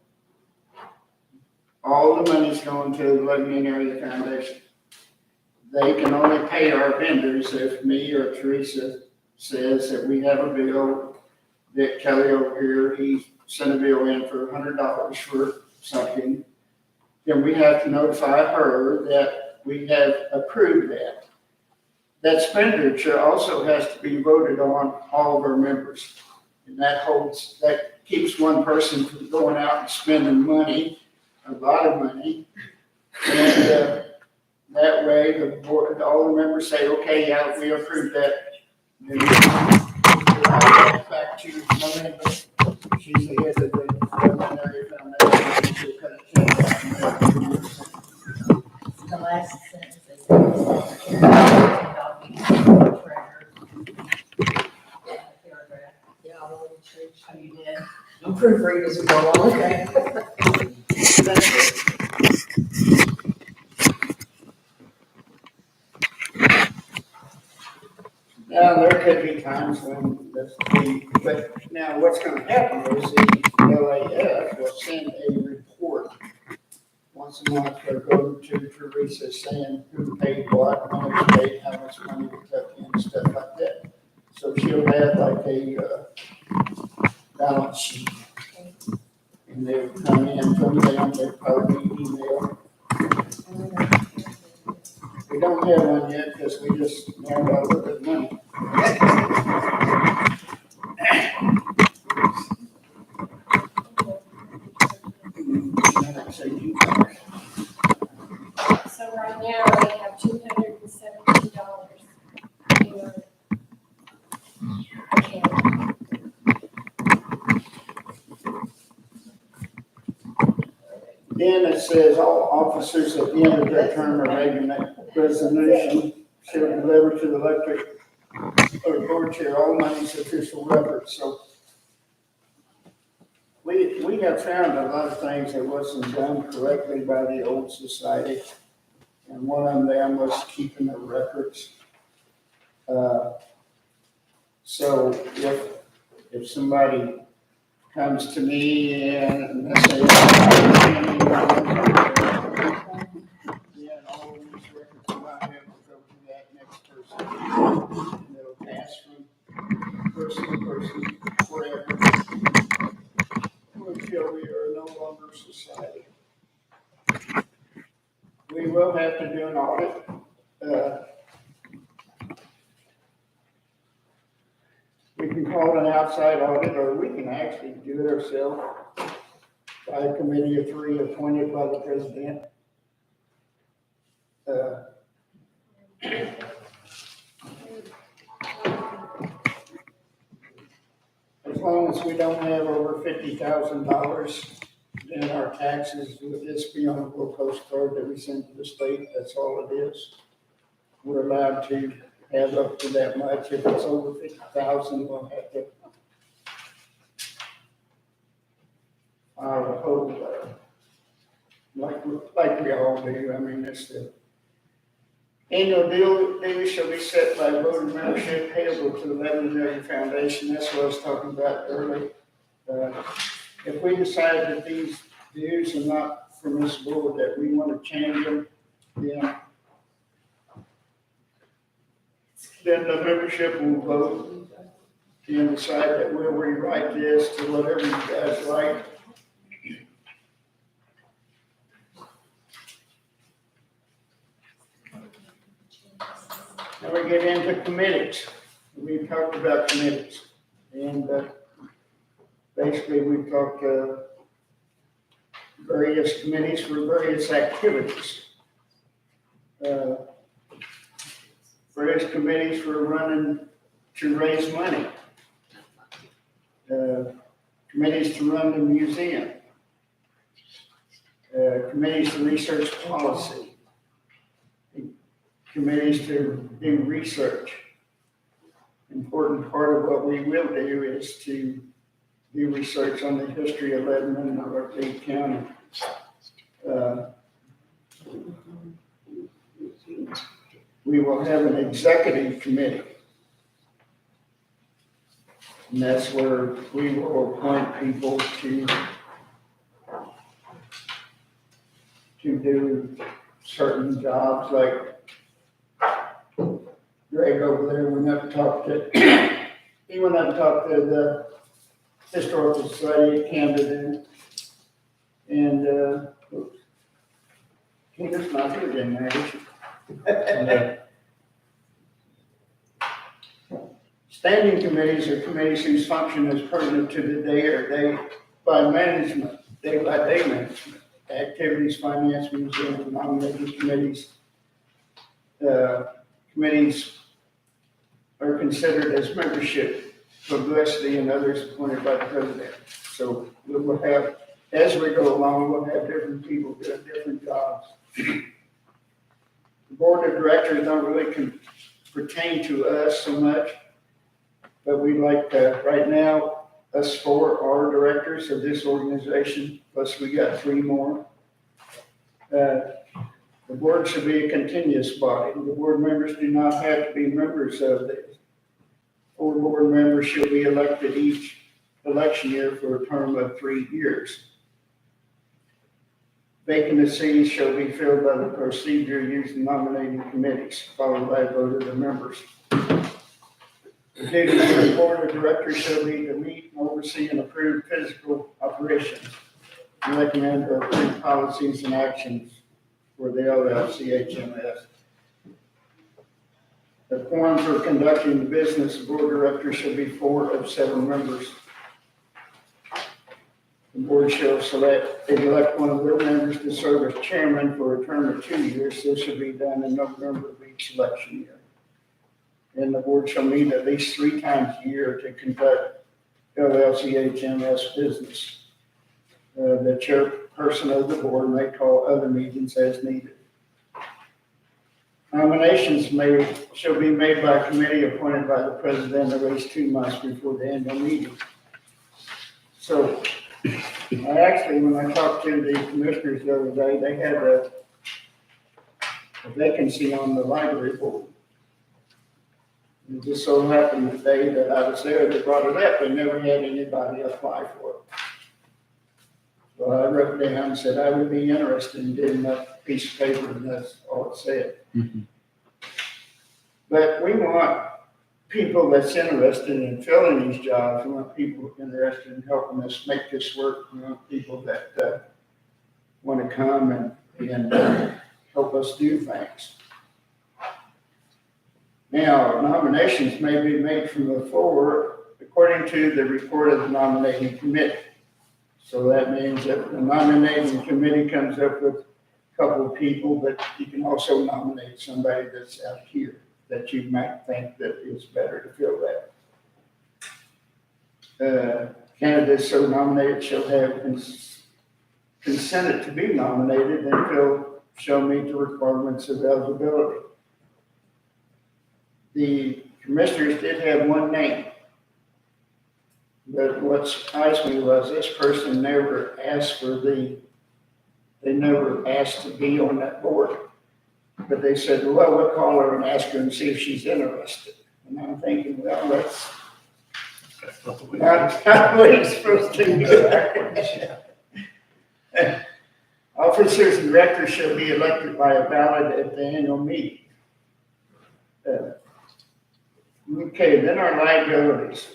all the money's going to the Lebanon Area Foundation. They can only pay our vendors if me or Teresa says that we have a bill, that Kelly over here, he sent a bill in for $100 for something. Then we have to notify her that we have approved that. That expenditure also has to be voted on all of our members. And that keeps one person from going out and spending money, a lot of money. And that way the board, all the members say, okay, yeah, we approve that. Then back to Melinda. She's the head of the Lebanon Area Foundation. She'll cut it down. The last sentence is about being treasurer. Paragraph. Yeah, I'll only change. Oh, you did? I'm proofreading as we go along, okay? That's it. Now, there could be times when but now what's gonna happen is the LAF will send a report once a month, or go to Teresa saying who paid what, how much paid, how much money we took in, stuff like that. So she'll have like a balance sheet. And they'll come in from them, they'll probably email. We don't have one yet because we just have a little bit of money. So right now, we have $270 in your account. Then it says all officers at the end of their term of resignation shall deliver to the electric or board chair all money's official records. So we have found a lot of things that wasn't done correctly by the old society. And one of them was keeping the records. So if somebody comes to me and they say, then all of these records that I have will go to that next person. And it'll pass from person to person forever until we are no longer society. We will have to do an audit. We can call an outside audit, or we can actually do it ourselves by a committee of 3 appointed by the president. As long as we don't have over $50,000 in our taxes, would this be on a little postcard that we send to the state? That's all it is. We're allowed to have up to that much. If it's over 50,000, we'll have to file a whole, like we all do. I mean, it's the annual dues shall be set by voter membership payable to the Lebanon Area Foundation. That's what I was talking about earlier. If we decide that these dues are not from this board, that we want to change them, then then the membership will vote and decide that we'll rewrite this to whatever you guys like. Now we get into committees. We talked about committees. And basically we talked various committees for various activities. Various committees for running to raise money. Committees to run the museum. Committees to research policy. Committees to do research. Important part of what we will do is to do research on the history of Lebanon and Laclede County. We will have an executive committee. And that's where we will appoint people to do certain jobs, like Greg over there went up and talked to, he went up and talked to the Historical Society at Camden. And, oops, Tina's not here again, man. Standing committees are committees whose function is pertinent to the day or day by management, day by day management. Activities, finance, museum, nominating committees. Committees are considered as membership, publicity, and others appointed by the president. So we will have, as we go along, we'll have different people doing different jobs. The board of directors don't really pertain to us so much, but we like to, right now, us four are directors of this organization, plus we got 3 more. The board should be a continuous body. The board members do not have to be members of this. 4 board members shall be elected each election year for a term of 3 years. Vacancies shall be filled by the procedure used in nominating committees, followed by a vote of the members. The duties of the board of directors shall be to meet and oversee and approve physical operations, and recommend or approve policies and actions for the LLCHMS. The quorum for conducting the business of board of directors shall be 4 of 7 members. The board shall elect one of their members to serve as chairman for a term of 2 years. This shall be done in November of each election year. And the board shall meet at least 3 times a year to conduct LLCHMS business. The chairperson of the board may call other meetings as needed. Nominations shall be made by a committee appointed by the president at least 2 months before the annual meeting. So, when I talked to the commissioners the other day, they had a vacancy on the library board. It just so happened the day that I was there, they brought it up, they never had anybody apply for it. So I wrote down and said I would be interested in getting that piece of paper, and that's all it said. Mm-hmm. But we want people that's interested in filling these jobs. We want people interested in helping us make this work. We want people that want to come and help us do things. Now, nominations may be made from the floor according to the report of the nominating committee. So that means that the nominating committee comes up with a couple of people, but you can also nominate somebody that's out here that you might think that is better to fill that. Candidates so nominated shall have consented to be nominated and shall meet the requirements of eligibility. The commissioners did have one name, but what surprised me was this person never asked they never asked to be on that board. But they said, well, we'll call her and ask her and see if she's interested. And I'm thinking, well, that's not what it's supposed to do. Officers and directors shall be elected by a ballot at the annual meeting. Okay, then our liabilities.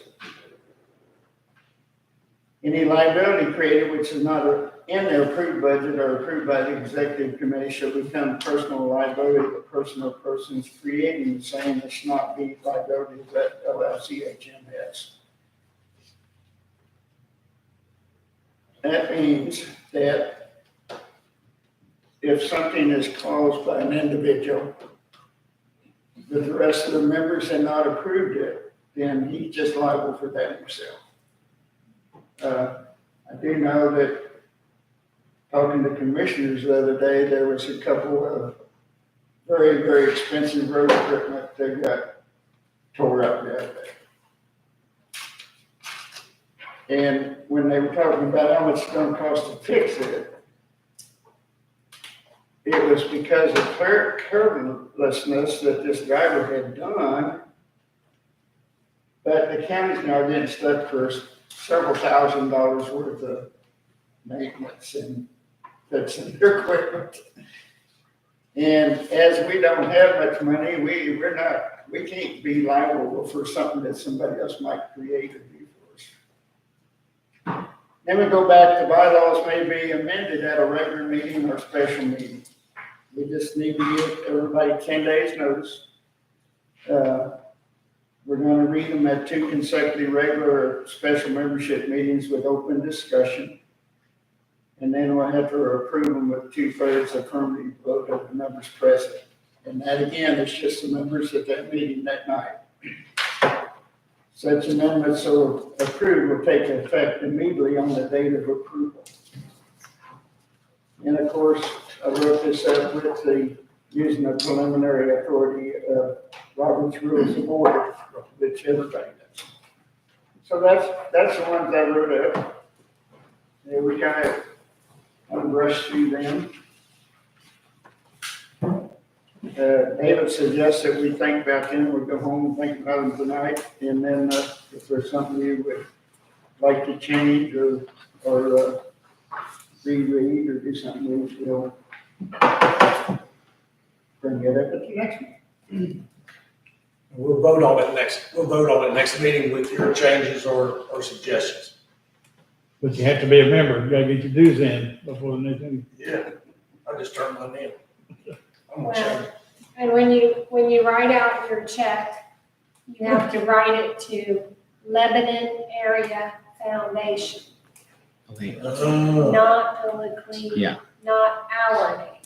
Any liability created which is not in the approved budget or approved by the executive committee shall become personal liability of the person or persons creating the same. It should not be liability that LLCHM has. That means that if something is caused by an individual, but the rest of the members had not approved it, then he's just liable for that himself. I do know that talking to commissioners the other day, there was a couple of very, very expensive road equipment that got tore up the other day. And when they were talking about how much it's gonna cost to fix it, it was because of carelessness that this driver had done. But the county's now getting stuck for several $1,000s worth of maintenance and fixing their equipment. And as we don't have much money, we can't be liable for something that somebody else might create or do for us. Then we go back to bylaws may be amended at a regular meeting or special meeting. We just need to give everybody 10 days notice. We're gonna read them at 2 consecutive regular or special membership meetings with open discussion. And then we'll have to approve them with 2/3 affirmative vote of the members present. And that again is just the members at that meeting that night. Such amendments so approved will take effect immediately on the date of approval. And of course, I wrote this up with using the preliminary authority of Robert's Rules of Order, which everybody does. So that's the ones I wrote up. And we kind of rush through them. David suggests that we think about them, we'll go home and think about them tonight, and then if there's something you would like to change or reread or do something, we'll bring it up at the next one. We'll vote on it next meeting with your changes or suggestions. But you have to be a member, you gotta get your dues in before the next meeting. Yeah, I just turned mine in. I'm gonna Well, change it. and when you write out your check, you have to write it to Lebanon Area Foundation, not the Laclede, Yeah. not our name,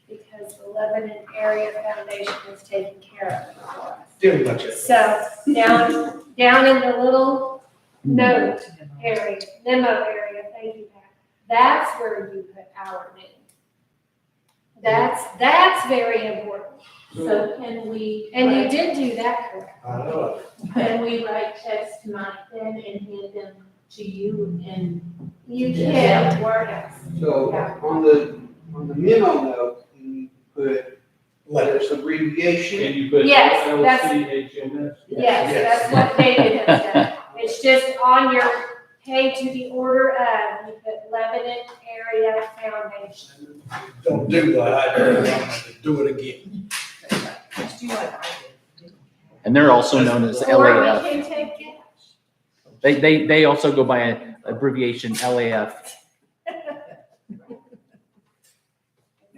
because the Lebanon Area Foundation is taking care of it for us. Didn't much of it. So down in the little note area, memo area, thank you, Pat, that's where you put our name. That's very important. So can we? And you did do that correct. I know. Can we write checks tonight then and hand them to you and? You can word us. So on the memo note, you put letters abbreviation. Can you put Yes, that's- LCHMS? Yes, that's what David has done. It's just on your pay to the order of, you put Lebanon Area Foundation. Don't do that, do it again. Just do like I did. And they're also known as Or we LAF. can take it. They also go by an abbreviation LAF.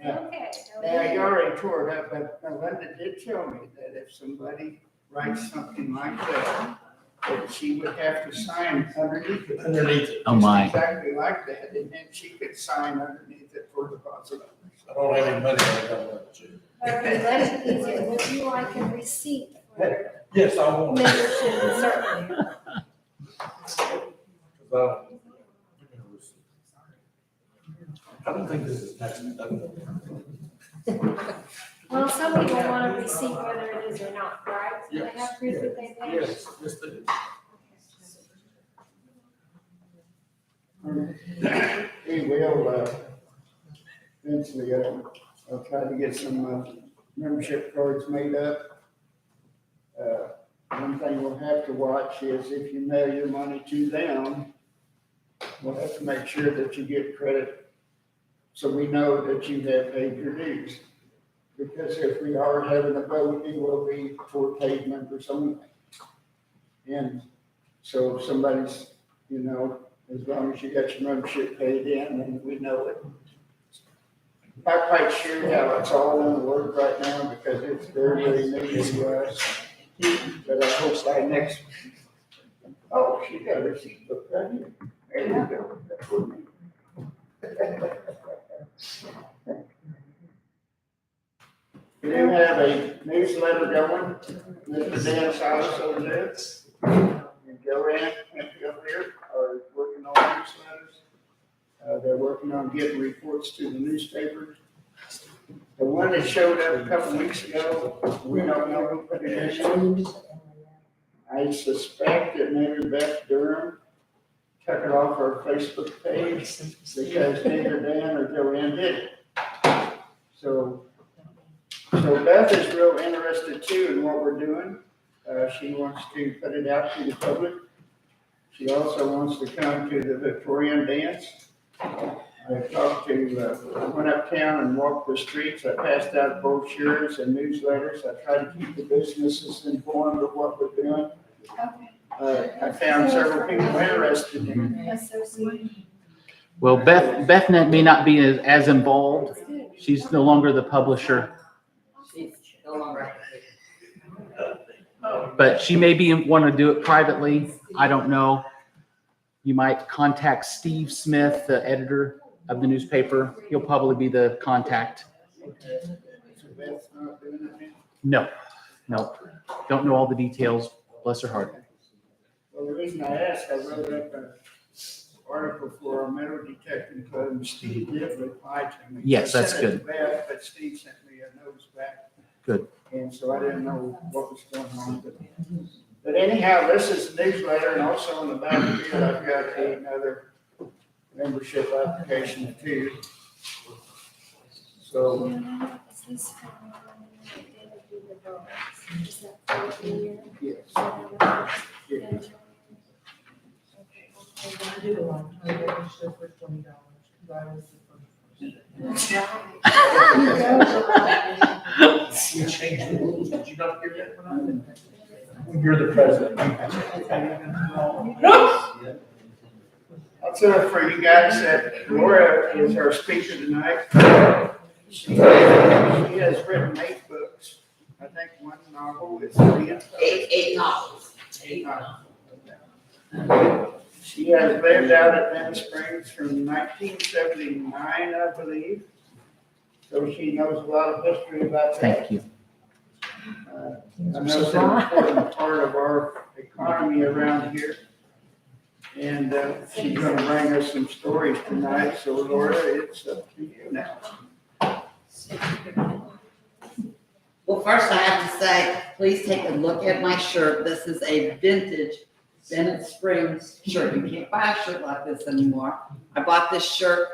Okay. Now, you already tore it up, but Linda did tell me that if somebody writes something like that, that she would have to sign underneath it. Underneath it. Oh, my. Exactly like that, and then she could sign underneath it for deposit. I don't have any money. I got one, too. Okay, that's easier. Would you like a receipt for Yes, I want it. membership and certainly? I don't think this is next. Well, some people want a receipt whether it is or not, right? So they have proof that they paid. Yes, yes, they do. We will, eventually, I'll try to get some, membership cards made up. One thing we'll have to watch is if you mail your money to them, we'll have to make sure that you get credit, so we know that you have paid your dues. Because if we are having a vote, it will be for paid members only. And so if somebody's, you know, as long as you got your membership paid in, then we know it. Not quite sure how it's all gonna work right now because it's very, very new to us. But I hope by next, oh, she got her seat book right here. There you go. That's for me. We do have a newsletter going, Mr. Dan's house over there. And Joanne and over here are working on newsletters. They're working on getting reports to the newspapers. The one that showed up a couple weeks ago, we don't know who put it in. I suspect that maybe Beth Durham took it off her Facebook page because neither Dan or Joanne did it. So Beth is real interested too in what we're doing. She wants to put it out to the public. She also wants to come to the Victorian dance. I talked to, I went uptown and walked the streets. I passed out brochures and newsletters. I tried to keep the businesses informed of what we're doing. I found several people interested in it. That's so sweet. Well, Beth may not be as involved. She's no longer the publisher, She's no longer. but she may want to do it privately. I don't know. You might contact Steve Smith, the editor of the newspaper. He'll probably be the contact. So Beth's not doing it No, now? don't know all the details. Bless her heart. Well, the reason I asked, I wrote up an article for our metal detecting club, and Steve did reply to me. Yes, I that's sent it good. to Beth, but Steve sent me a notice back. Good. And so I didn't know what was going on, but anyhow, this is the newsletter, and also on the back of it, I've got another membership application too. So, Is this for the dogs? Is that for the year? yes. Yes. I did a long time ago, show for $20, because I was the first person. We changed the rules, did you not hear that? You're the president. Also for you guys, that Laura is our speaker tonight. She has written 8 books. I think one novel is Eight novels. 8 novels. She has lived out at Bennett Springs from 1979, I believe. So she knows a lot of history about that. Thank you. I know it's an important part of our economy around here. And she's gonna bring us some stories tonight, so Laura, it's up to you now. Well, first I have to say, please take a look at my shirt. This is a vintage Bennett Springs shirt. You can't buy a shirt like this anymore. I bought this shirt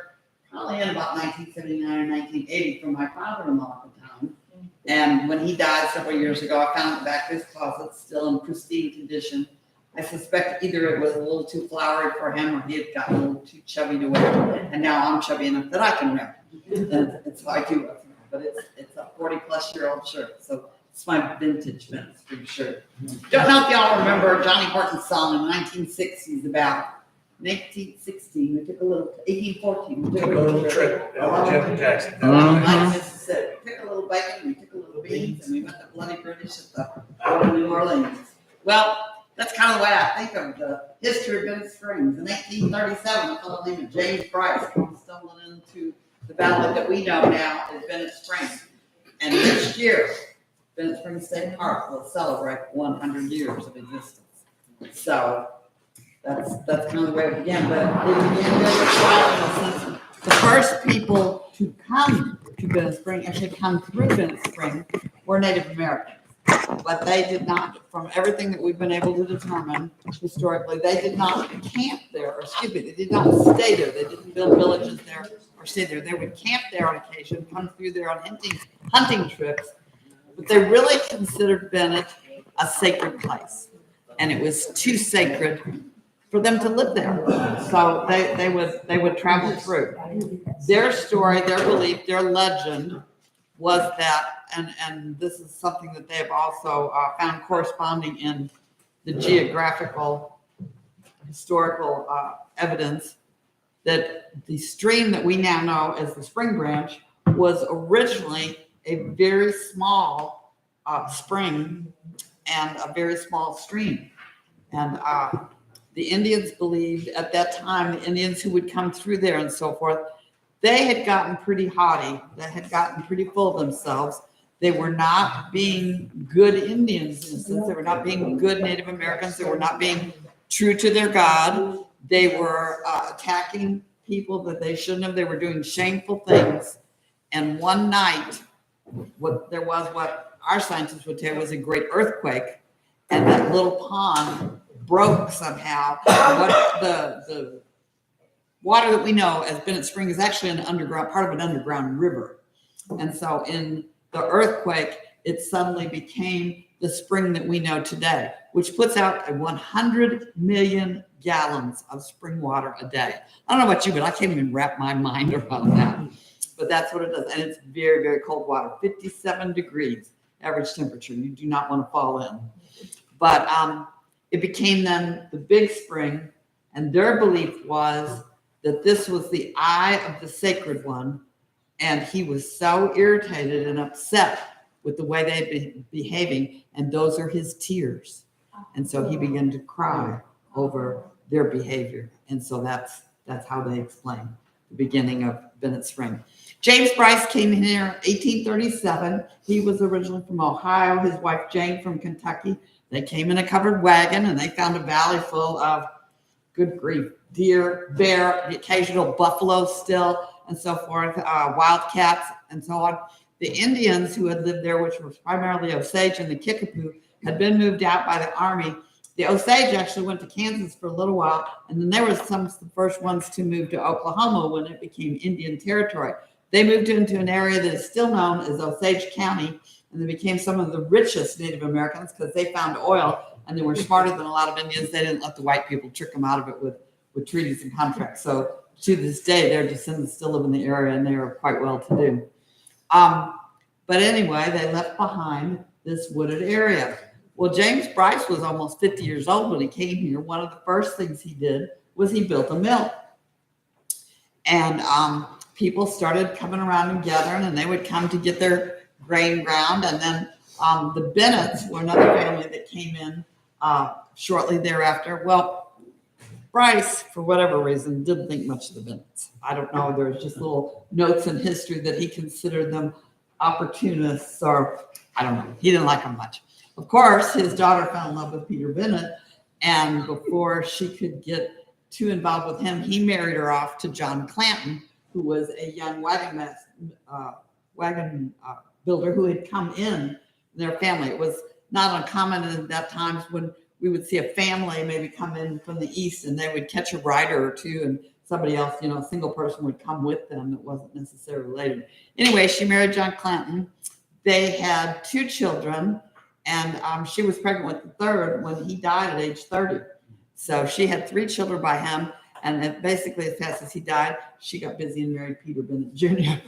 probably in about 1979 or 1980 from my father-in-law at the time. And when he died several years ago, I found it back in his closet, still in pristine condition. I suspect either it was a little too flowery for him or he had gotten a little too chubby to wear. And now I'm chubby enough that I can wear it. And it's like you, but it's a 40-plus-year-old shirt. So it's my vintage Bennett Spring shirt. Don't know if y'all remember Johnny Horton's song in the 1960s about 1916. We took a little, 1814. We took a little trip. Jim Jackson. Like Mississippi. We took a little bacon, we took a little beans, and we met the bloody British at the Port of New Orleans. Well, that's kind of the way I think of the history of Bennett Springs. In 1837, a fellow named James Bryce came stumbling into the valley that we know now as Bennett Springs. And next year, Bennett Spring State Park will celebrate 100 years of existence. So that's kind of the way it began. But it began very quietly. The first people to come to Bennett Spring, actually come through Bennett Spring, were Native Americans. But they did not, from everything that we've been able to determine historically, they did not camp there, or excuse me, they did not stay there. They didn't build villages there or stay there. They would camp there on occasion, come through there on hunting trips. But they really considered Bennett a sacred place. And it was too sacred for them to live there. So they would travel through. Their story, their belief, their legend was that, and this is something that they have also found corresponding in the geographical, historical evidence that the stream that we now know as the Spring Branch was originally a very small spring and a very small stream. And the Indians believed at that time, the Indians who would come through there and so forth, they had gotten pretty haughty. They had gotten pretty full of themselves. They were not being good Indians, in a sense. They were not being good Native Americans. They were not being true to their God. They were attacking people that they shouldn't have. They were doing shameful things. And one night, what our scientists would tell was a great earthquake, and that little pond broke somehow. What the water that we know as Bennett Spring is actually an underground, part of an underground river. And so in the earthquake, it suddenly became the spring that we know today, which puts out 100 million gallons of spring water a day. I don't know about you, but I can't even wrap my mind around that. But that's what it does. And it's very, very cold water, 57 degrees average temperature. You do not want to fall in. But it became then the big spring, and their belief was that this was the eye of the sacred one, and he was so irritated and upset with the way they had been behaving, and those are his tears. And so he began to cry over their behavior. And so that's how they explain the beginning of Bennett Spring. James Bryce came in here in 1837. He was originally from Ohio, his wife Jane from Kentucky. They came in a covered wagon, and they found a valley full of, good grief, deer, bear, the occasional buffalo still, and so forth, wildcats, and so on. The Indians who had lived there, which was primarily Osage and the Kickapoo, had been moved out by the army. The Osage actually went to Kansas for a little while, and then there was some of the first ones to move to Oklahoma when it became Indian territory. They moved into an area that is still known as Osage County, and they became some of the richest Native Americans because they found oil, and they were smarter than a lot of Indians. They didn't let the white people trick them out of it with treaties and contracts. So to this day, their descendants still live in the area, and they are quite well to do. But anyway, they left behind this wooded area. Well, James Bryce was almost 50 years old when he came here. One of the first things he did was he built a mill. And people started coming around and gathering, and they would come to get their grain ground. And then the Bennetts were another family that came in shortly thereafter. Well, Bryce, for whatever reason, didn't think much of the Bennetts. I don't know. There's just little notes in history that he considered them opportunists, or I don't know. He didn't like them much. Of course, his daughter fell in love with Peter Bennett, and before she could get too involved with him, he married her off to John Clanton, who was a young wagon builder who had come in their family. It was not uncommon in that times when we would see a family maybe come in from the east, and they would catch a rider or two, and somebody else, a single person would come with them that wasn't necessarily related. Anyway, she married John Clanton. They had 2 children, and she was pregnant with the third when he died at age 30. So she had 3 children by him, and then basically as fast as he died, she got busy and married Peter Bennett Jr.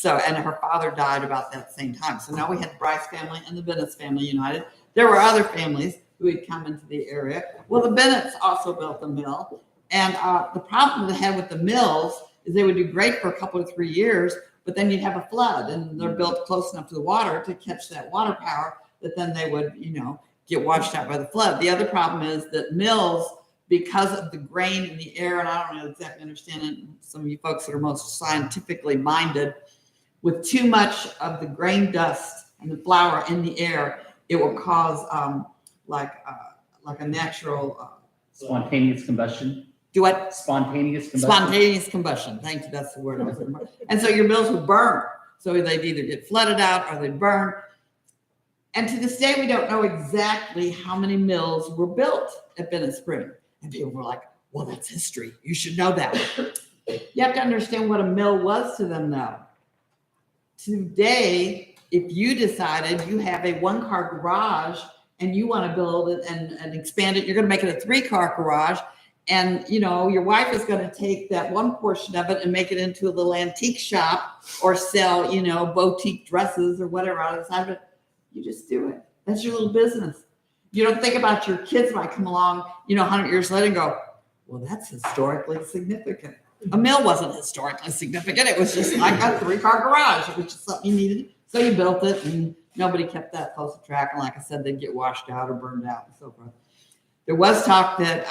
And her father died about that same time. So now we had the Bryce family and the Bennett's family united. There were other families who had come into the area. Well, the Bennetts also built a mill. And the problem they had with the mills is they would do great for a couple of 3 years, but then you'd have a flood, and they're built close enough to the water to catch that water power that then they would, get washed out by the flood. The other problem is that mills, because of the grain in the air, and I don't know exactly understand it, some of you folks that are most scientifically minded, with too much of the grain dust and the flour in the air, it will cause like a natural Spontaneous combustion. do what? Spontaneous combustion. Spontaneous combustion. Thank you. That's the word I was looking for. And so your mills would burn. So they'd either get flooded out or they'd burn. And to this day, we don't know exactly how many mills were built at Bennett Spring. And people were like, well, that's history. You should know that. You have to understand what a mill was to them now. Today, if you decided you have a 1-car garage and you want to build it and expand it, you're going to make it a 3-car garage. And, your wife is going to take that one portion of it and make it into a little antique shop or sell, boutique dresses or whatever out of the side of it. You just do it. That's your little business. you don't think about your kids might come along, 100 years later and go, well, that's historically significant. A mill wasn't historically significant. It was just like a 3-car garage. It was just something you needed. So you built it, and nobody kept that close to track. And like I said, they'd get washed out or burned out and so forth. There was talk that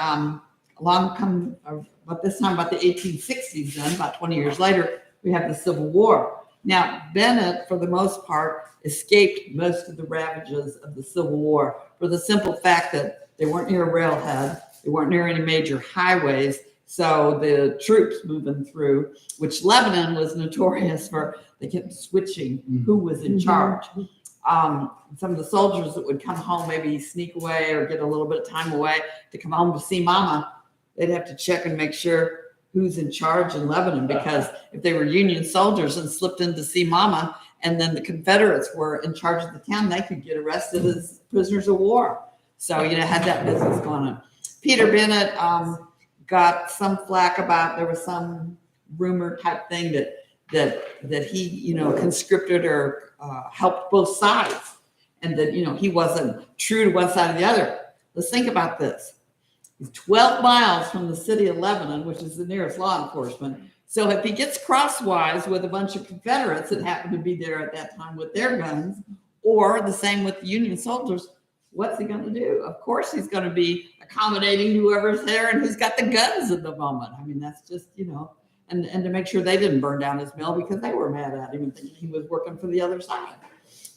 but this time about the 1860s, then about 20 years later, we have the Civil War. Now, Bennett, for the most part, escaped most of the ravages of the Civil War for the simple fact that they weren't near a railhead, they weren't near any major highways, so the troops moving through, which Lebanon was notorious for, they kept switching who was in charge. Some of the soldiers that would come home, maybe sneak away or get a little bit of time away to come home to see mama, they'd have to check and make sure who's in charge in Lebanon, because if they were Union soldiers and slipped in to see mama, and then the Confederates were in charge of the town, they could get arrested as prisoners of war. So, had that business going on. Peter Bennett got some flack about, there was some rumor type thing that he, conscripted or helped both sides, and that, he wasn't true to one side or the other. Let's think about this. He's 12 miles from the city of Lebanon, which is the nearest law enforcement. So if he gets crosswise with a bunch of Confederates that happen to be there at that time with their guns, or the same with the Union soldiers, what's he going to do? Of course, he's going to be accommodating whoever's there and who's got the guns at the moment. I mean, that's just, and to make sure they didn't burn down his mill because they were mad at him and thinking he was working for the other side.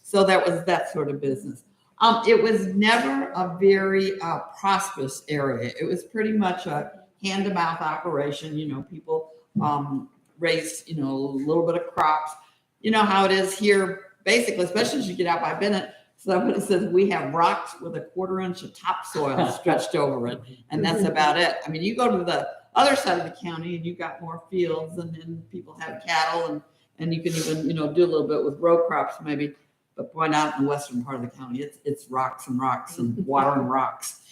So that was that sort of business. It was never a very prosperous area. It was pretty much a hand-to-mouth operation. People raised, a little bit of crops. You know how it is here, basically, especially as you get out by Bennett. Somebody says we have rocks with a 1/4 inch of topsoil stretched over it, and that's about it. I mean, you go to the other side of the county and you got more fields, and then people have cattle, and you can even, do a little bit with row crops maybe. But point out in the western part of the county, it's rocks and rocks and water and rocks,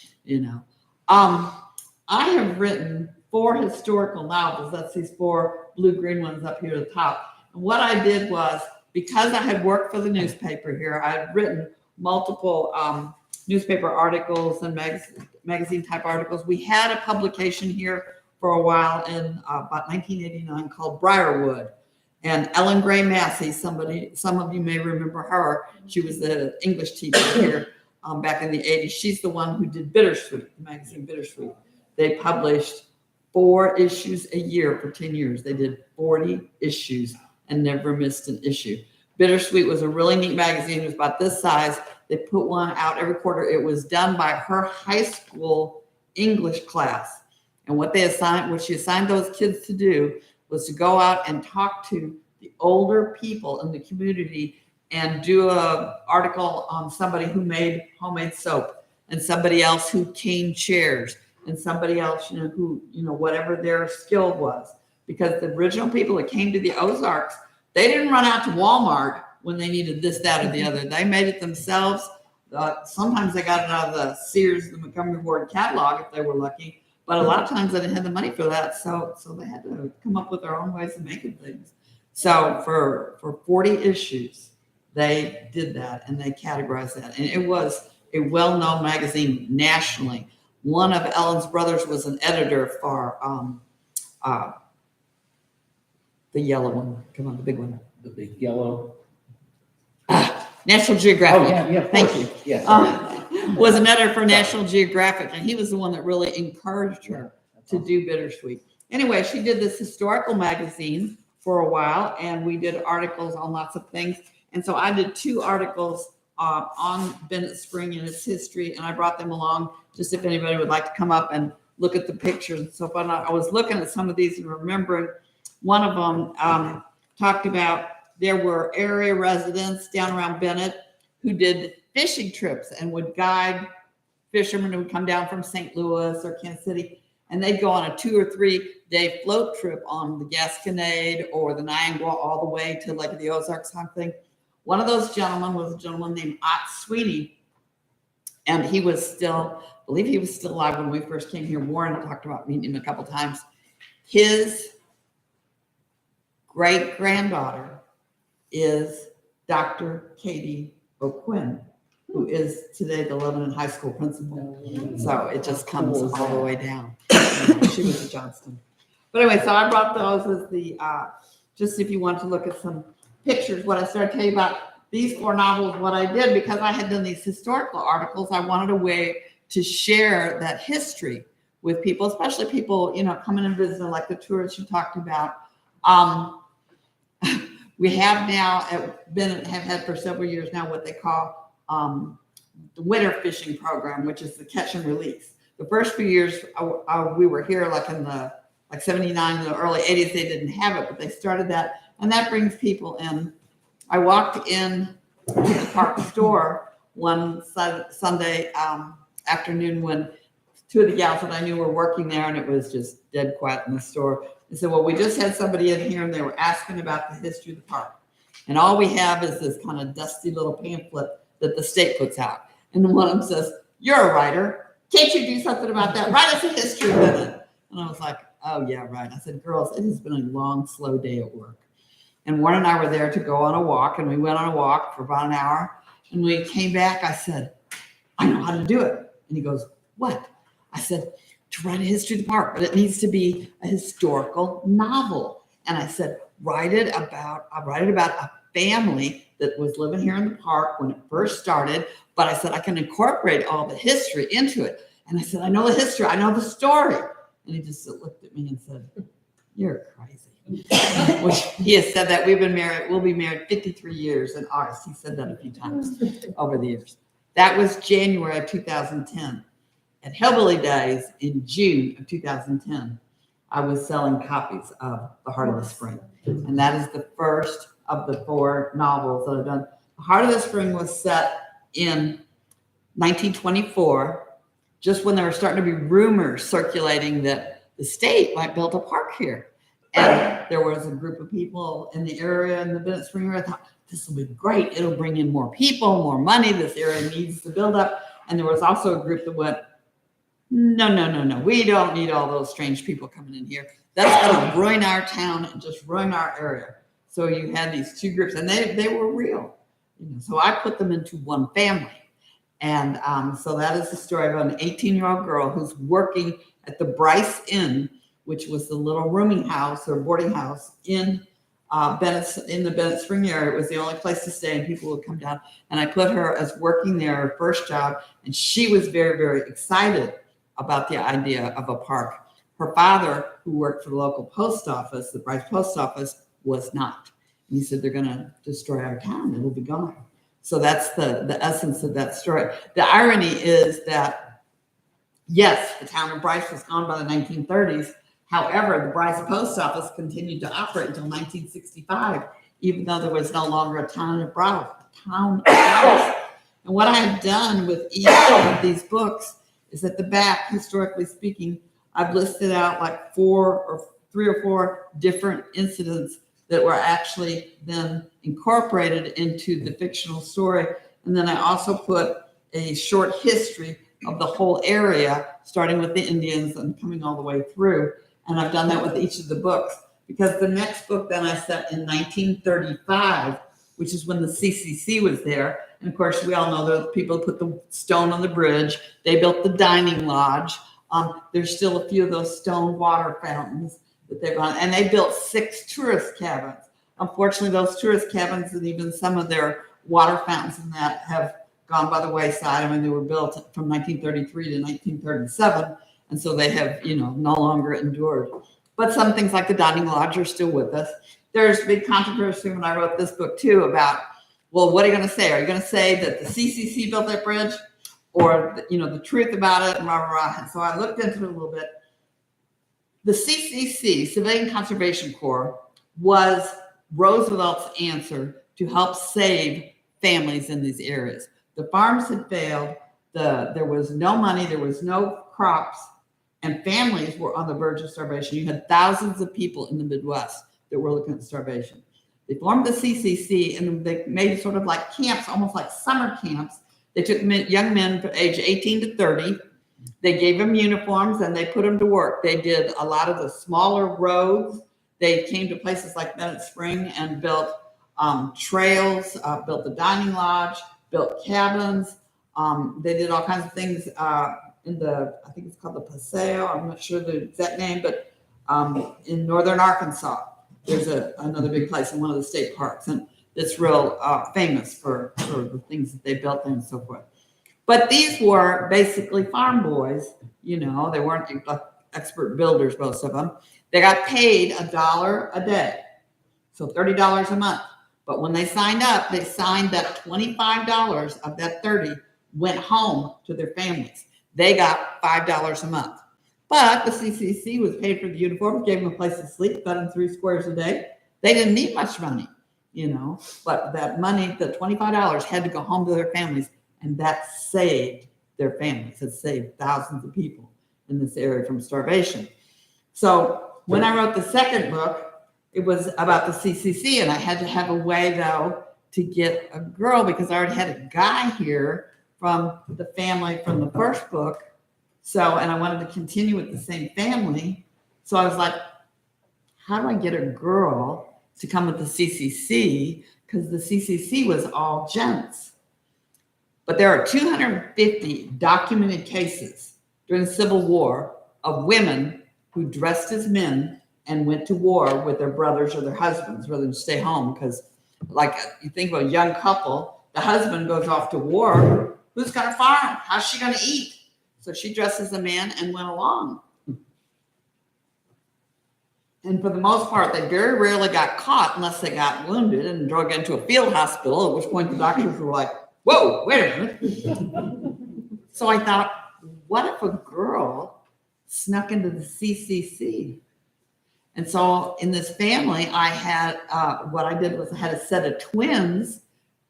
I have written 4 historical novels. That's these 4 blue-green ones up here at the top. And what I did was, because I had worked for the newspaper here, I had written multiple newspaper articles and magazine type articles. We had a publication here for a while in about 1989 called Briarwood. And Ellen Gray Massey, some of you may remember her. She was the English teacher here back in the 80s. She's the one who did Bittersweet, the magazine Bittersweet. They published 4 issues a year for 10 years. They did 40 issues and never missed an issue. Bittersweet was a really neat magazine. It was about this size. They put one out every quarter. It was done by her high school English class. And what she assigned those kids to do was to go out and talk to the older people in the community and do an article on somebody who made homemade soap, and somebody else who caned chairs, and somebody else, who, whatever their skill was. Because the original people that came to the Ozarks, they didn't run out to Walmart when they needed this, that, or the other. They made it themselves. Sometimes they got it out of the Sears, the Montgomery Ward catalog if they were lucky. But a lot of times they didn't have the money for that, so they had to come up with their own ways of making things. So for 40 issues, they did that, and they categorized that. And it was a well-known magazine nationally. One of Ellen's brothers was an editor for the yellow one. Come on, the big one. The big yellow. National Geographic. Oh, yeah, Thank you. Yes. Was an editor for National Geographic, and he was the one that really encouraged her to do Bittersweet. Anyway, she did this historical magazine for a while, and we did articles on lots of things. And so I did 2 articles on Bennett Spring and its history, and I brought them along just if anybody would like to come up and look at the pictures and so forth. I was looking at some of these and remembering one of them talked about there were area residents down around Bennett who did fishing trips and would guide fishermen who would come down from St. Louis or Kansas City, and they'd go on a 2 or 3 day float trip on the Gasconade or the Niagara all the way to like the Ozarks something. One of those gentlemen was a gentleman named Ott Sweeney, and he was still, I believe he was still alive when we first came here. Warren talked about meeting him a couple times. His great-granddaughter is Dr. Katie O'Quinn, who is today the Lebanon High School principal. So it just comes all the way down. She was at Johnston. But anyway, so I brought those as the, just if you want to look at some pictures, what I started to tell you about these 4 novels, what I did, because I had done these historical articles, I wanted a way to share that history with people, especially people, coming and visiting, like the tourists you talked about. We have now have had for several years now what they call the winter fishing program, which is the catch and release. The first few years we were here, like in the 79, in the early 80s, they didn't have it, but they started that, and that brings people in. I walked in to the park store one Sunday afternoon when 2 of the gals that I knew were working there, and it was just dead quiet in the store. They said, well, we just had somebody in here and they were asking about the history of the park. And all we have is this kind of dusty little pamphlet that the state puts out. And then one of them says, you're a writer. Can't you do something about that? Write us a history with it. And I was like, oh, yeah, right. I said, girls, it has been a long, slow day at work. And Warren and I were there to go on a walk, and we went on a walk for about an hour. And when we came back, I said, I know how to do it. And he goes, what? I said, to write a history of the park, but it needs to be a historical novel. And I said, I'll write it about a family that was living here in the park when it first started. But I said, I can incorporate all the history into it. And I said, I know the history, I know the story. And he just looked at me and said, you're crazy. Which he has said that we'll be married 53 years in August. He said that a few times over the years. That was January of 2010. At Hillbilly Days in June of 2010, I was selling copies of The Heart of the Spring. And that is the first of the 4 novels that I've done. The Heart of the Spring was set in 1924, just when there were starting to be rumors circulating that the state might build a park here. And there was a group of people in the area, in the Bennett Spring area, thought, this will be great. It'll bring in more people, more money. This area needs to build up. And there was also a group that went, no. We don't need all those strange people coming in here. That's going to ruin our town and just ruin our area. So you had these 2 groups, and they were real. So I put them into one family. And so that is the story of an 18-year-old girl who's working at the Bryce Inn, which was the little rooming house or boarding house in the Bennett Spring area. It was the only place to stay, and people would come down. And I put her as working there, her first job, and she was very, very excited about the idea of a park. Her father, who worked for the local post office, the Bryce Post Office, was not. And he said, they're going to destroy our town. It'll be gone. So that's the essence of that story. The irony is that, yes, the town of Bryce was gone by the 1930s. However, the Bryce Post Office continued to operate until 1965, even though there was no longer a town of Bryce. And what I have done with each of these books is at the back, historically speaking, I've listed out like 3 or 4 different incidents that were actually then incorporated into the fictional story. And then I also put a short history of the whole area, starting with the Indians and coming all the way through. And I've done that with each of the books, because the next book then I set in 1935, which is when the CCC was there. And of course, we all know the people who put the stone on the bridge. They built the dining lodge. There's still a few of those stone water fountains that they've run, and they built 6 tourist cabins. Unfortunately, those tourist cabins and even some of their water fountains and that have gone by the wayside. I mean, they were built from 1933 to 1937, and so they have, no longer endured. But some things like the dining lodge are still with us. There's big controversy when I wrote this book too about, well, what are you going to say? Are you going to say that the CCC built that bridge, or the truth about it? And blah, blah, blah. And so I looked into it a little bit. The CCC, Civilian Conservation Corps, was Roosevelt's answer to help save families in these areas. The farms had failed. There was no money. There was no crops. And families were on the verge of starvation. You had thousands of people in the Midwest that were looking at starvation. They formed the CCC, and they made sort of like camps, almost like summer camps. They took young men from age 18 to 30. They gave them uniforms and they put them to work. They did a lot of the smaller roads. They came to places like Bennett Spring and built trails, built the dining lodge, built cabins. They did all kinds of things in the, I think it's called the Paseo, I'm not sure the exact name, but in northern Arkansas, there's another big place in one of the state parks, and it's real famous for the things that they built there and so forth. But these were basically farm boys, they weren't expert builders, most of them. They got paid $1 a day, so $30 a month. But when they signed up, they signed that $25 of that 30 went home to their families. They got $5 a month. But the CCC was paid for the uniforms, gave them a place to sleep, fed them 3 squares a day. They didn't need much money, but that money, the $25 had to go home to their families, and that saved their families. It saved thousands of people in this area from starvation. So when I wrote the second book, it was about the CCC, and I had to have a way, though, to get a girl, because I already had a guy here from the family from the first book. So, and I wanted to continue with the same family. So I was like, how do I get a girl to come with the CCC? Because the CCC was all gents. But there are 250 documented cases during the Civil War of women who dressed as men and went to war with their brothers or their husbands rather than stay home. Because, like, you think of a young couple, the husband goes off to war. Who's going to farm? How's she going to eat? So she dressed as a man and went along. And for the most part, they very rarely got caught unless they got wounded and drug into a field hospital, at which point the doctors were like, whoa, wait a minute. So I thought, what if a girl snuck into the CCC? And so in this family, I had, what I did was I had a set of twins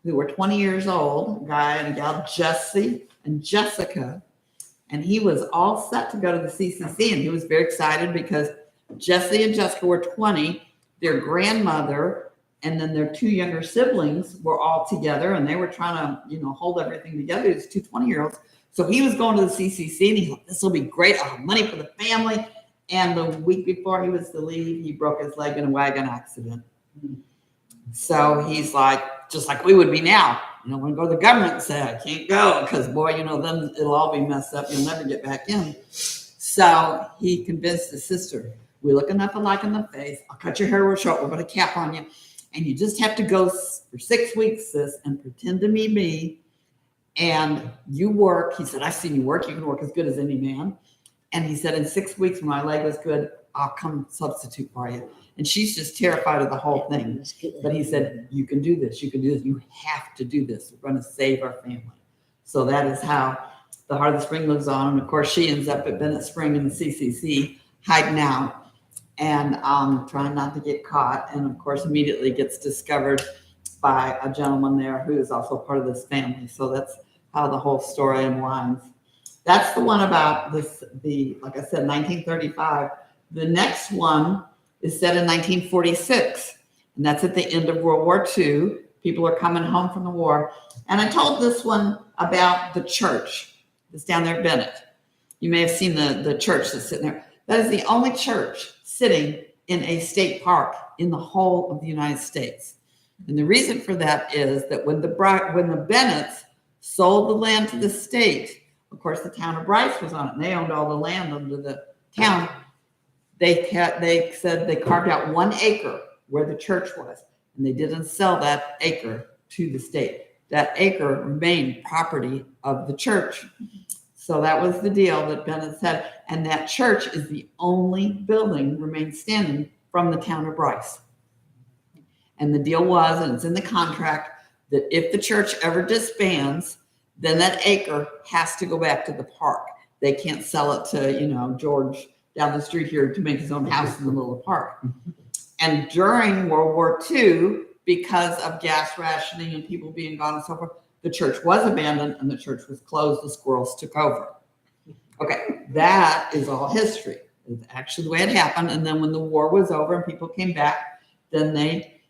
who were 20 years old, a guy and a gal, Jesse and Jessica. And he was all set to go to the CCC, and he was very excited because Jesse and Jessica were 20, their grandmother, and then their 2 younger siblings were all together, and they were trying to, hold everything together. These 2 20-year-olds. So he was going to the CCC, and he thought, this will be great. I'll have money for the family. And the week before he was to leave, he broke his leg in a wagon accident. So he's like, just like we would be now. You don't want to go to the government and say, I can't go, because, boy, then it'll all be messed up. You'll never get back in. So he convinced his sister, we look enough alike in the face. I'll cut your hair real short. We'll put a cap on you. And you just have to go for 6 weeks, sis, and pretend to be me. And you work. He said, I've seen you work. You can work as good as any man. And he said, in 6 weeks, when my leg is good, I'll come substitute for you. And she's just terrified of the whole thing. But he said, you can do this. You can do this. You have to do this. We're going to save our family. So that is how the Heart of the Spring lives on. And of course, she ends up at Bennett Spring in the CCC, hiding out and trying not to get caught. And of course, immediately gets discovered by a gentleman there who is also part of this family. So that's how the whole story unwinds. That's the one about like I said, 1935. The next one is set in 1946, and that's at the end of World War II. People are coming home from the war. And I told this one about the church that's down there at Bennett. You may have seen the church that's sitting there. That is the only church sitting in a state park in the whole of the United States. And the reason for that is that when the Bennetts sold the land to the state, of course, the town of Bryce was on it, and they owned all the land under the town. They said they carved out 1 acre where the church was, and they didn't sell that acre to the state. That acre remained property of the church. So that was the deal that Bennett said, and that church is the only building remained standing from the town of Bryce. And the deal was, and it's in the contract, that if the church ever disbands, then that acre has to go back to the park. They can't sell it to, George down the street here to make his own house in the middle of the park. And during World War II, because of gas rationing and people being gone and so forth, the church was abandoned and the church was closed. The squirrels took over. Okay, that is all history. It's actually the way it happened. And then when the war was over and people came back, then they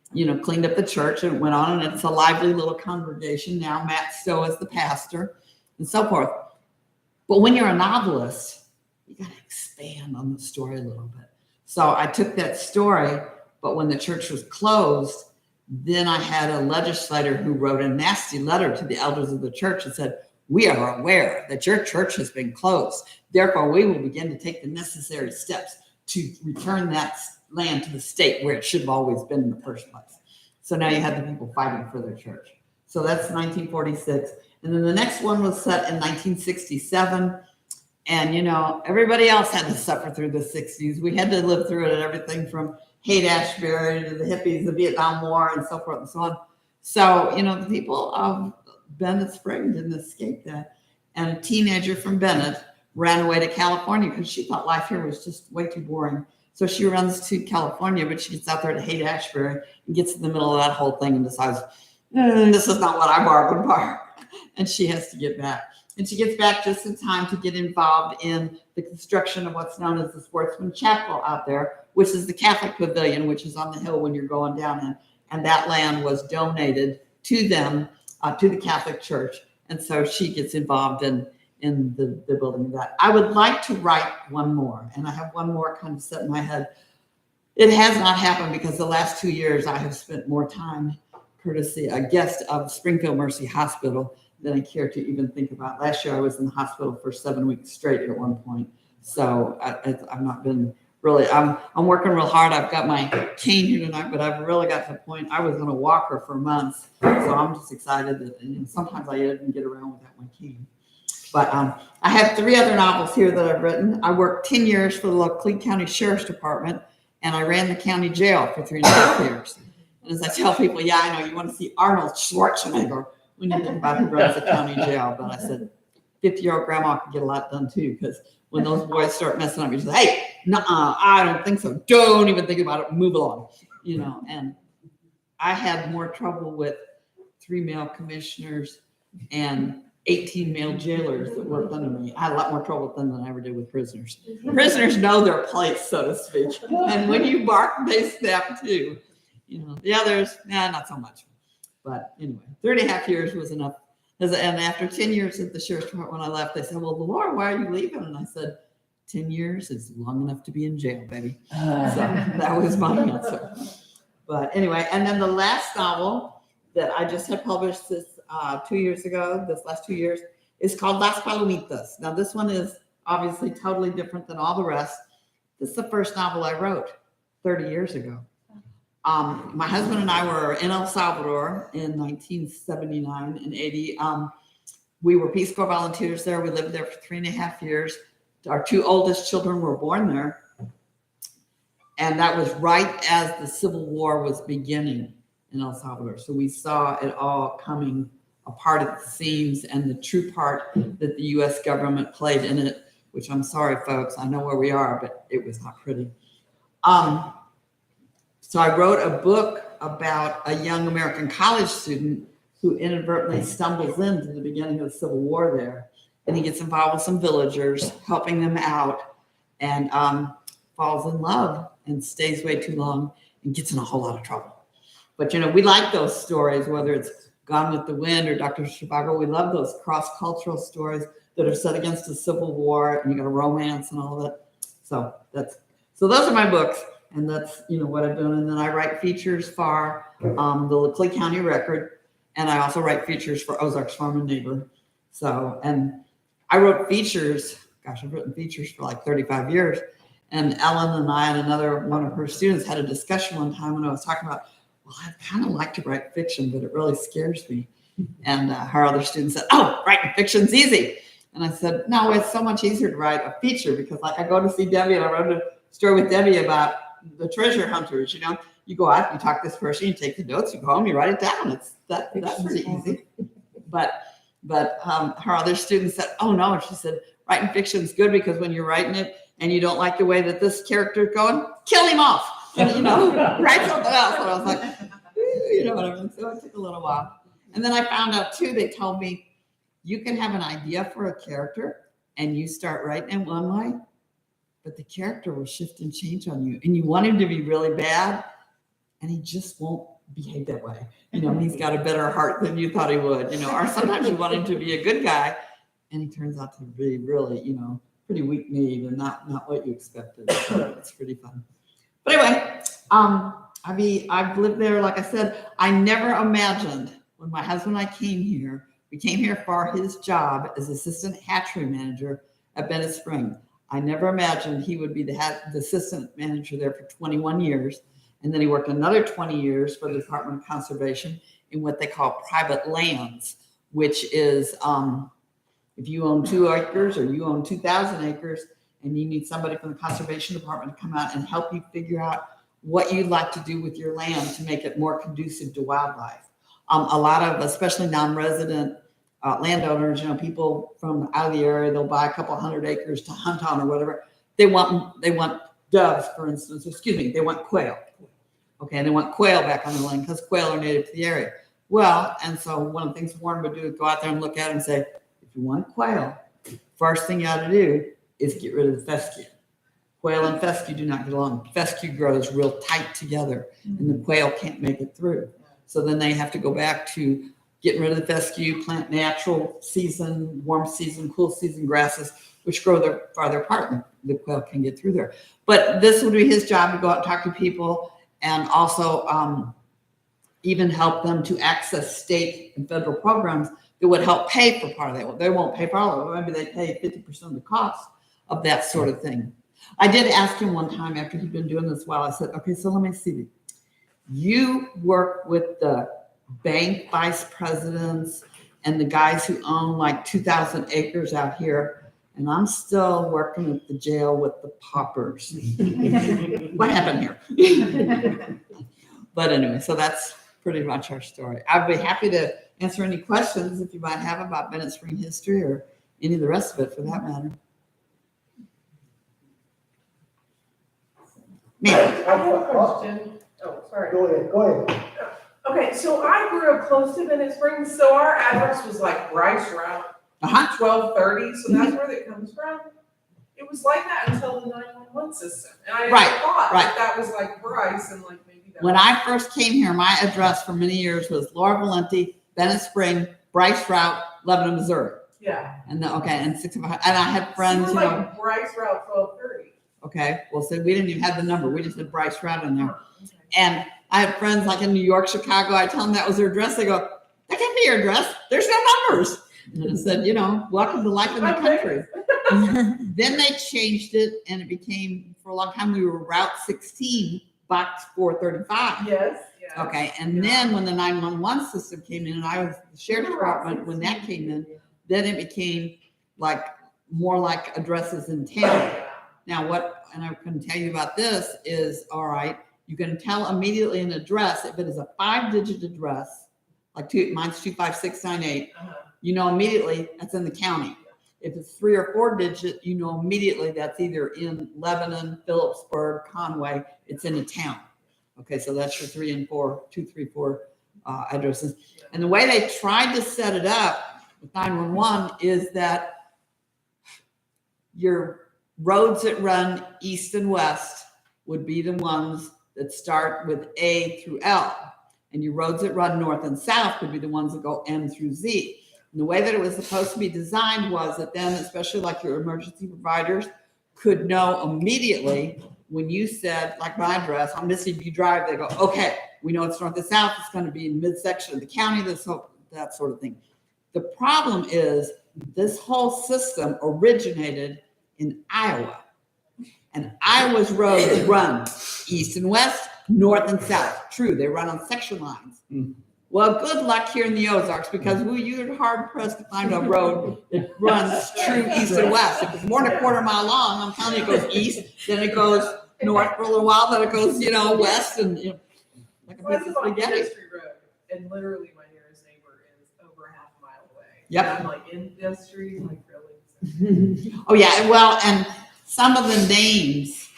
cleaned up the church and it went on, and it's a lively little congregation now. Matt Stowe is the pastor and so forth. But when you're a novelist, you got to expand on the story a little bit. So I took that story, but when the church was closed, then I had a legislator who wrote a nasty letter to the elders of the church and said, we are aware that your church has been closed. Therefore, we will begin to take the necessary steps to return that land to the state where it should have always been in the first place. So now you have the people fighting for their church. So that's 1946. And then the next one was set in 1967. And, you know, everybody else had to suffer through the 60s. We had to live through it, everything from Haight-Ashbury to the hippies, the Vietnam War, and so forth and so on. So, you know, the people of Bennett Spring didn't escape that. And a teenager from Bennett ran away to California because she thought life here was just way too boring. So she runs to California, but she gets out there to Haight-Ashbury and gets in the middle of that whole thing and decides, this is not what I bargained for. And she has to get back. And she gets back just in time to get involved in the construction of what's known as the Sportsman Chapel out there, which is the Catholic Pavilion, which is on the hill when you're going down in. And that land was donated to them, to the Catholic Church. And so she gets involved in the building of that. I would like to write one more, and I have one more kind of set in my head. It has not happened because the last 2 years I have spent more time, courtesy a guest of Springfield Mercy Hospital, than I care to even think about. Last year I was in the hospital for 7 weeks straight at one point. So I've not been really, I'm working real hard. I've got my cane here tonight, but I've really got to the point, I was in a walker for months. So I'm just excited that, you know, sometimes I didn't get around without my cane. But I have 3 other novels here that I've written. I worked 10 years for the Laclede County Sheriff's Department, and I ran the county jail for 3.5 years. And as I tell people, yeah, I know you want to see Arnold Schwarzenegger when you think about who runs the county jail. But I said, 50-year-old grandma can get a lot done too, because when those boys start messing up, you say, hey, nuh-uh, I don't think so. Don't even think about it. Move along. You know, and I had more trouble with 3 male commissioners and 18 male jailers that worked under me. I had a lot more trouble with them than I ever did with prisoners. Prisoners know their place, so to speak. And when you bark, they snap too. You know, the others, not so much. But anyway, 3.5 years was enough. And after 10 years at the sheriff's department, when I left, they said, well, Laura, why are you leaving? And I said, 10 years is long enough to be in jail, baby. So that was my answer. But anyway, and then the last novel that I just had published this 2 years ago, this last 2 years, is called Las Palomitas. Now, this one is obviously totally different than all the rest. This is the first novel I wrote 30 years ago. My husband and I were in El Salvador in 1979 and 80. We were Peace Corps volunteers there. We lived there for 3.5 years. Our 2 oldest children were born there. And that was right as the Civil War was beginning in El Salvador. So we saw it all coming apart at the seams and the true part that the U.S. government played in it, which I'm sorry, folks, I know where we are, but it was not pretty. So I wrote a book about a young American college student who inadvertently stumbles into the beginning of the Civil War there. And he gets involved with some villagers, helping them out, and falls in love and stays way too long and gets in a whole lot of trouble. But, you know, we like those stories, whether it's Gone with the Wind or Dr. Zhivago. We love those cross-cultural stories that are set against the Civil War, and you got a romance and all of that. So those are my books. And that's, you know, what I've done. And then I write features for the Laclede County Record. And I also write features for Ozarks Farm and Neighbor. So, and I wrote features, gosh, I've written features for like 35 years. And Ellen and I and another one of her students had a discussion one time when I was talking about, well, I'd kind of like to write fiction, but it really scares me. And her other student said, oh, writing fiction's easy. And I said, no, it's so much easier to write a feature because like I go to see Debbie and I wrote a story with Debbie about the treasure hunters. You know, you go out, you talk to this person, you take the notes, you go home, you write it down. It's that's easy. But her other student said, oh no, and she said, writing fiction is good because when you're writing it and you don't like the way that this character is going, kill him off. And, you know, write something else. And I was like, you know what I mean? So it took a little while. And then I found out too, they told me you can have an idea for a character and you start writing in one way, but the character will shift and change on you. And you want him to be really bad, and he just won't behave that way. You know, he's got a better heart than you thought he would, you know, or sometimes you want him to be a good guy, and he turns out to be really, you know, pretty weak-kneed and not what you expected. So it's pretty fun. But anyway, I've lived there, like I said, I never imagined when my husband and I came here We came here for his job as assistant hatchery manager at Bennett Spring. I never imagined he would be the assistant manager there for 21 years. And then he worked another 20 years for the Department of Conservation in what they call private lands, which is if you own 2 acres or you own 2,000 acres and you need somebody from the Conservation Department to come out and help you figure out what you'd like to do with your land to make it more conducive to wildlife. A lot of, especially non-resident landowners, people from out of the area, they'll buy a couple hundred acres to hunt on or whatever. They want doves, for instance, they want quail. Okay, and they want quail back on the land because quail are native to the area. Well, and so one of the things Warren would do is go out there and look at it and say, if you want quail, first thing you ought to do is get rid of the fescue. Quail and fescue do not get along. Fescue grows real tight together and the quail can't make it through. So then they have to go back to getting rid of the fescue, plant natural season, warm season, cool season grasses, which grow farther apart and the quail can get through there. But this would be his job to go out and talk to people and also even help them to access state and federal programs that would help pay for part of that. Well, they won't pay for all of it. Maybe they pay 50% of the cost of that sort of thing. I did ask him one time after he'd been doing this a while, I said, okay, so let me see. You work with the bank vice presidents and the guys who own like 2,000 acres out here, and I'm still working at the jail with the paupers. What happened here? But anyway, so that's pretty much our story. I'd be happy to answer any questions if you might have about Bennett Spring history or any of the rest of it for that matter. I have a question. Oh, sorry. Go ahead. Okay, so I grew up close to Bennett Springs, so our address was like Bryce Route 1230, so that's where that comes from. It was like that until the 911 system, and I thought that was like Bryce and like maybe that. When I first came here, my address for many years was Laura Valenti, Bennett Spring, Bryce Route, Lebanon, Missouri. Yeah. And and 65, and I had friends, so like Bryce Route 1230. Okay, well, so we didn't even have the number. We just had Bryce Route in there. And I had friends like in New York, Chicago. I tell them that was their address. They go, that can't be your address. There's no numbers. And I said, welcome to life in the country. Then they changed it and it became, for a long time, we were Route 16, Box 435. Yes. Okay, and then when the 911 system came in, and I was the sheriff's department when that came in, then it became like more like addresses in town. Now, and I can tell you about this is, all right, you can tell immediately an address if it is a 5-digit address, like mine's 25698, you know immediately that's in the county. If it's 3 or 4 digit, you know immediately that's either in Lebanon, Phillipsburg, Conway, it's in a town. Okay, so that's your 3 and 4, 2, 3, 4 addresses. And the way they tried to set it up with 911 is that your roads that run east and west would be the ones that start with A through L. And your roads that run north and south would be the ones that go M through Z. And the way that it was supposed to be designed was that then, especially like your emergency providers, could know immediately when you said, like my address, on Mississippi you drive, they go, okay, we know it's north and south, it's going to be in midsection of the county, that sort of thing. The problem is this whole system originated in Iowa. And Iowa's roads run east and west, north and south. True, they run on section lines. Well, good luck here in the Ozarks because you're hard pressed to find a road that runs true east and west. If it's more than a quarter mile long, I'm telling you, it goes east, then it goes north for a little while, then it goes, west, and like a piece of spaghetti. Industry Road, and literally my nearest neighbor is over half a mile away. Yep. And I'm like, industry, like really? Oh yeah, well, and some of the names,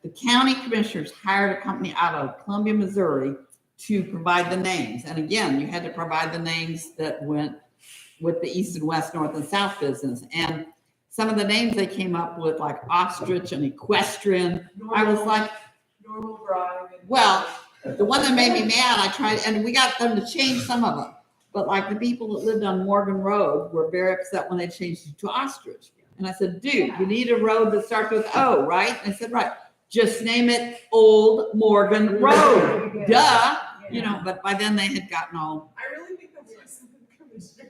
the county commissioners hired a company out of Columbia, Missouri to provide the names. And again, you had to provide the names that went with the east and west, north and south business. And some of the names they came up with, like ostrich and equestrian, I was like, Normal Drive. well, the one that made me mad, I tried, and we got them to change some of them. But like the people that lived on Morgan Road were very upset when they changed it to ostrich. And I said, dude, you need a road that starts with O, right? And I said, right. Just name it Old Morgan Road. Duh. But by then they had gotten all. I really think that's what some of the commissioners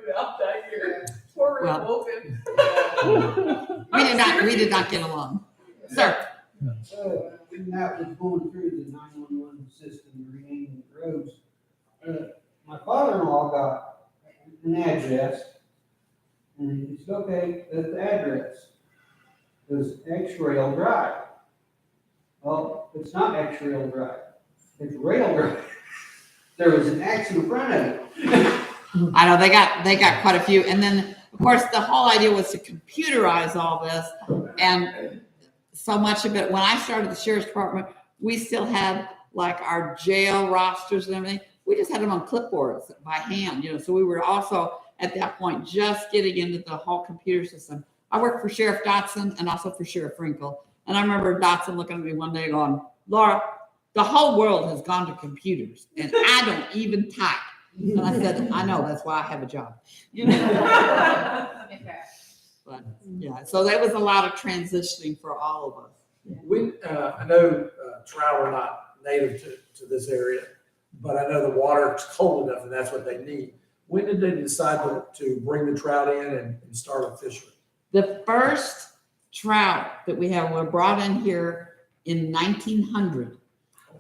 about that year. Poor Rick Well. Logan. We did not get along. Sir, When that was going through the 911 system, renaming the roads, my father-in-law got an address, and he said, okay, that's the address. It was X-Rail Drive. Well, it's not X-Rail Drive, it's Rail Drive. There was an X in front of it. I know they got quite a few. And then, of course, the whole idea was to computerize all this. And so much of it, when I started the sheriff's department, we still had like our jail rosters and everything. We just had them on clipboards by hand, so we were also at that point just getting into the whole computer system. I worked for Sheriff Dotson and also for Sheriff Frinkle. And I remember Dotson looking at me one day going, Laura, the whole world has gone to computers and I don't even type. And I said, I know, that's why I have a job. But yeah, so there was a lot of transitioning for all of us. When, I know trout are not native to this area, but I know the water is cold enough and that's what they need. When did they decide to bring the trout in and start a fishery? The first trout that we have were brought in here in 1900.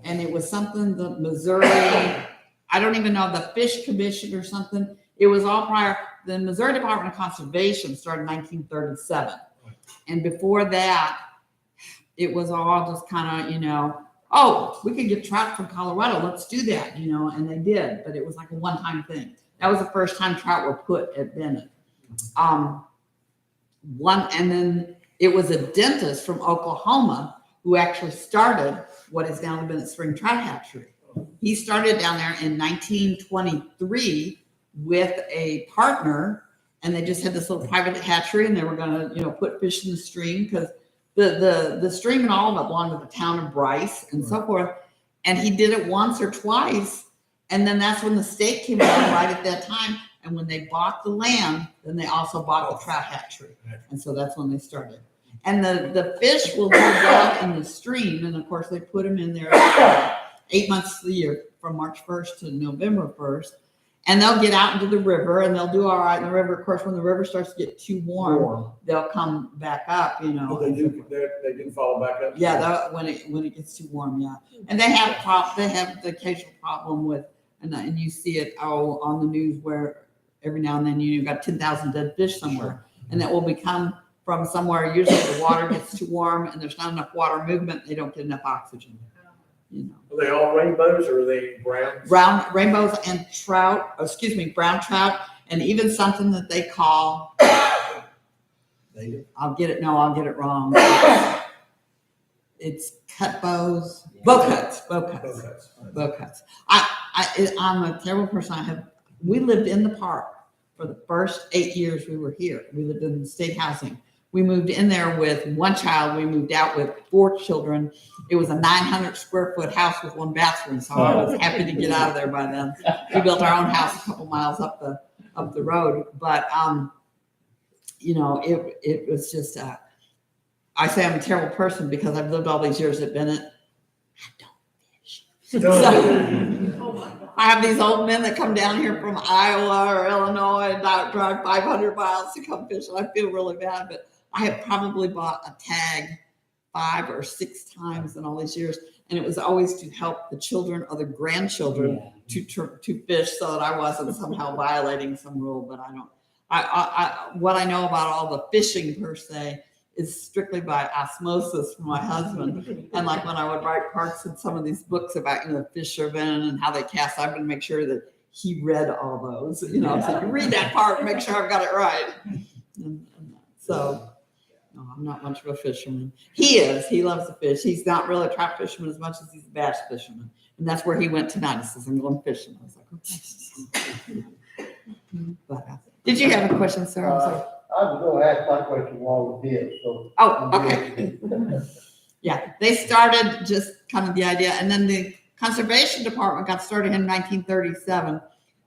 And it was something the Missouri, I don't even know, the Fish Commission or something. It was all prior. The Missouri Department of Conservation started in 1937. And before that, it was all just kind of, oh, we could get trout from Colorado. Let's do that, and they did. But it was like a one-time thing. That was the first time trout were put at Bennett. And then it was a dentist from Oklahoma who actually started what is now the Bennett Spring Trout Hatchery. He started down there in 1923 with a partner, and they just had this little private hatchery, and they were going to, put fish in the stream because the stream and all of it belonged to the town of Bryce and so forth. And he did it once or twice, and then that's when the state came along right at that time. And when they bought the land, then they also bought the trout hatchery, and so that's when they started. And the fish will live out in the stream, and of course they put them in there 8 months of the year, from March 1st to November 1st. And they'll get out into the river, and they'll do all right in the river. Of course, when the river starts to get too warm, they'll come back up, But they do follow back up. Yeah, when it gets too warm, yeah. And they have the occasional problem with, and you see it on the news where every now and then you've got 10,000 dead fish somewhere, and that will become from somewhere. Usually the water gets too warm and there's not enough water movement. They don't get enough oxygen. Are they all rainbows or are they browns? Brown rainbows and brown trout, and even something that they call, I'll get it wrong. It's bow cuts. I'm a terrible person. We lived in the park for the first 8 years we were here. We lived in state housing. We moved in there with one child. We moved out with 4 children. It was a 900 square foot house with 1 bathroom, so I was happy to get out of there by then. We built our own house a couple miles up the road, but it was just. I say I'm a terrible person because I've lived all these years at Bennett. I don't fish. So, I have these old men that come down here from Iowa or Illinois and drive 500 miles to come fish, and I feel really bad, but I have probably bought a tag 5 or 6 times in all these years, and it was always to help the children or the grandchildren to fish, so that I wasn't somehow violating some rule. But I don't. What I know about all the fishing per se is strictly by osmosis from my husband. And like when I would write parts in some of these books about the fishermen and how they cast, I would make sure that he read all those. So you read that part and make sure I've got it right. And so. No, I'm not much of a fisherman. He is. He loves to fish. He's not really a trout fisherman as much as he's a bass fisherman. And that's where he went tonight. He says, I'm going fishing. I was like, okay. But, did you have a question, sir? I'm sorry. I was going to ask my question while we did. So. Oh, okay. Yeah, they started just kind of the idea. And then the conservation department got started in 1937.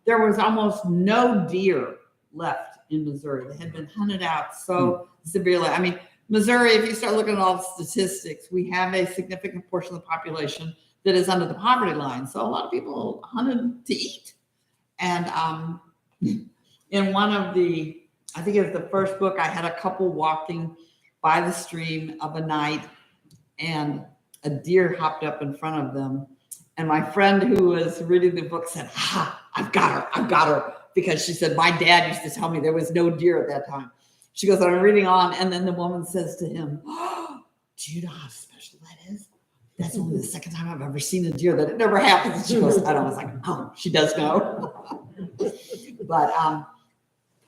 There was almost no deer left in Missouri. They had been hunted out so severely. I mean, Missouri, if you start looking at all the statistics, we have a significant portion of the population that is under the poverty line. So a lot of people hunted to eat. And in one of the, I think it was the first book, I had a couple walking by the stream of a night, and a deer hopped up in front of them. And my friend who was reading the book said, I've got her. Because she said, my dad used to tell me there was no deer at that time. She goes, I'm reading on. And then the woman says to him, do you know how special that is? That's only the second time I've ever seen a deer, that it never happens. And she goes, I was like, oh, she does know. But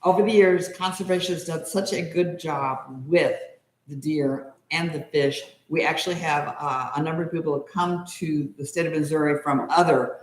over the years, conservation has done such a good job with the deer and the fish. We actually have a number of people that come to the state of Missouri from other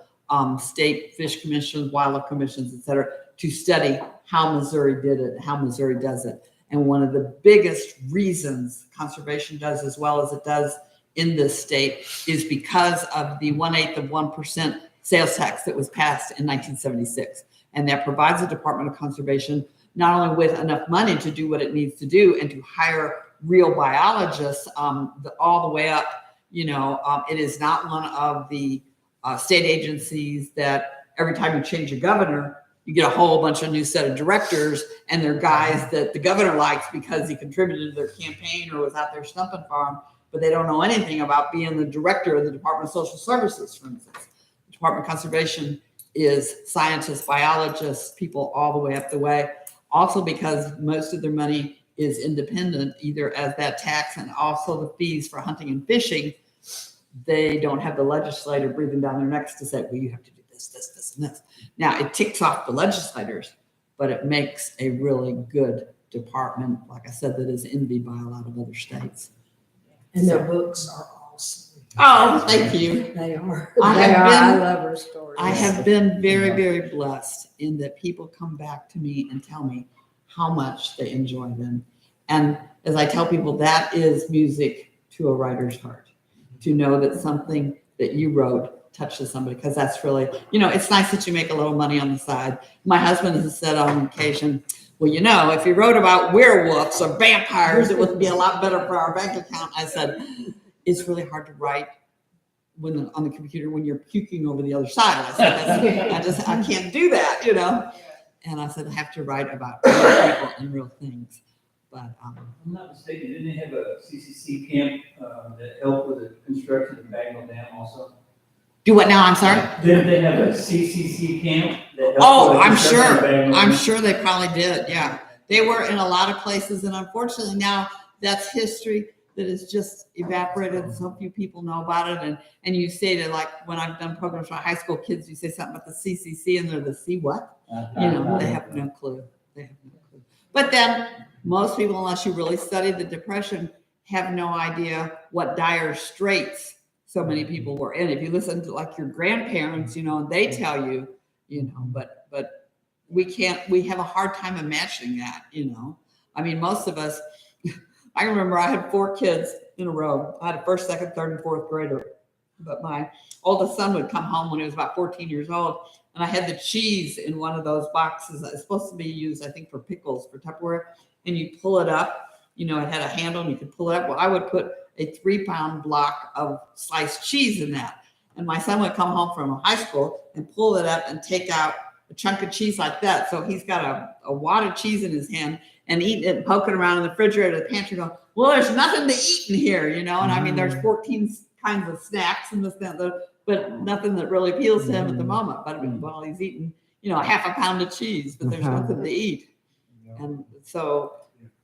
state fish commissions, wildlife commissions, et cetera, to study how Missouri did it, how Missouri does it. And one of the biggest reasons conservation does as well as it does in this state is because of the 1/8 of 1% sales tax that was passed in 1976. And that provides the Department of Conservation not only with enough money to do what it needs to do and to hire real biologists all the way up. It is not one of the state agencies that every time you change a governor, you get a whole bunch of new set of directors, and they're guys that the governor likes because he contributed to their campaign or was out there stumping for him, but they don't know anything about being the director of the Department of Social Services, for instance. The Department of Conservation is scientists, biologists, people all the way up the way. Also because most of their money is independent, either as that tax and also the fees for hunting and fishing. They don't have the legislator breathing down their necks to say, well, you have to do this, this, this, and this. Now, it ticks off the legislators, but it makes a really good department, like I said, that is envied by a lot of other states. And their books are awesome. Oh, thank you. They are. I love her stories. I have been very, very blessed in that people come back to me and tell me how much they enjoy them. And as I tell people, that is music to a writer's heart, to know that something that you wrote touches somebody, because that's really, it's nice that you make a little money on the side. My husband has said on occasion, well, if you wrote about werewolves or vampires, it would be a lot better for our bank account. I said, it's really hard to write on the computer when you're puking over the other side. I said, I can't do that, And I said, I have to write about real people and real things. But I'm not mistaken, didn't they have a CCC camp that helped with the construction of Bagnell Dam also? do what now? I'm sorry. Didn't they have a CCC camp that helped? Oh, with the I'm construction of sure. Bagnell I'm Dam? sure they probably did. Yeah, they were in a lot of places, and unfortunately now that's history that is just evaporated. So few people know about it, and you say to, like, when I've done programs for high school kids, you say something about the CCC, and they're the C what? They have no clue. They have no clue. But then most people, unless you really study the Depression, have no idea what dire straits so many people were in. If you listen to like your grandparents, they tell you, but we have a hard time imagining that, I mean, most of us, I remember I had 4 kids in a row. I had a first, second, third, and fourth grader. But my oldest son would come home when he was about 14 years old, and I had the cheese in one of those boxes that was supposed to be used, I think, for pickles, for Tupperware, and you pull it up. It had a handle, and you could pull it up. Well, I would put a 3-pound block of sliced cheese in that. And my son would come home from high school and pull it up and take out a chunk of cheese like that. So he's got a wad of cheese in his hand and eating it and poking around in the refrigerator, the pantry, going, well, there's nothing to eat in here, And I mean, there's 14 kinds of snacks and this, that, but nothing that really appeals to him at the moment. But I mean, while he's eating, a half a pound of cheese, but there's nothing to eat. And so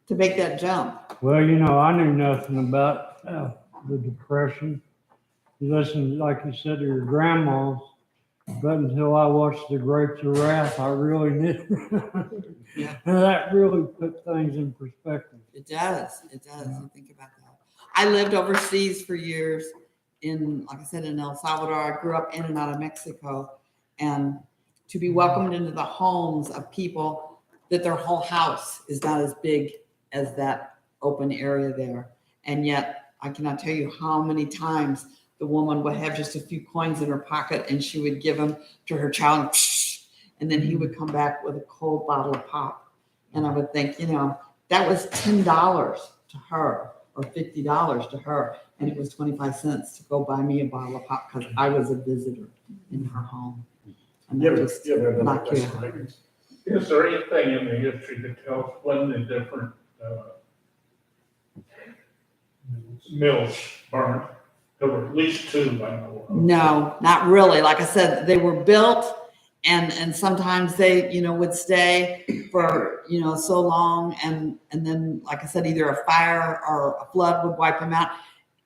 to make that jump. Well, I knew nothing about the Depression. You listen, like you said, to your grandmas, but until I watched The Grapes of Wrath, I really knew. Yeah. And that really put things in perspective. It does. It does. You think about that. I lived overseas for years like I said, in El Salvador. I grew up in and out of Mexico, and to be welcomed into the homes of people that their whole house is not as big as that open area there. And yet I cannot tell you how many times the woman would have just a few coins in her pocket and she would give them to her child, and then he would come back with a cold bottle of pop. And I would think, that was $10 to her or $50 to her. And it was 25 cents to go buy me a bottle of pop because I was a visitor in her home. And that just knocked you out. Is there anything in the history that tells when the different mills burned? There were at least two, I know of. No, not really. Like I said, they were built and sometimes they, would stay for, so long. And then, like I said, either a fire or a flood would wipe them out.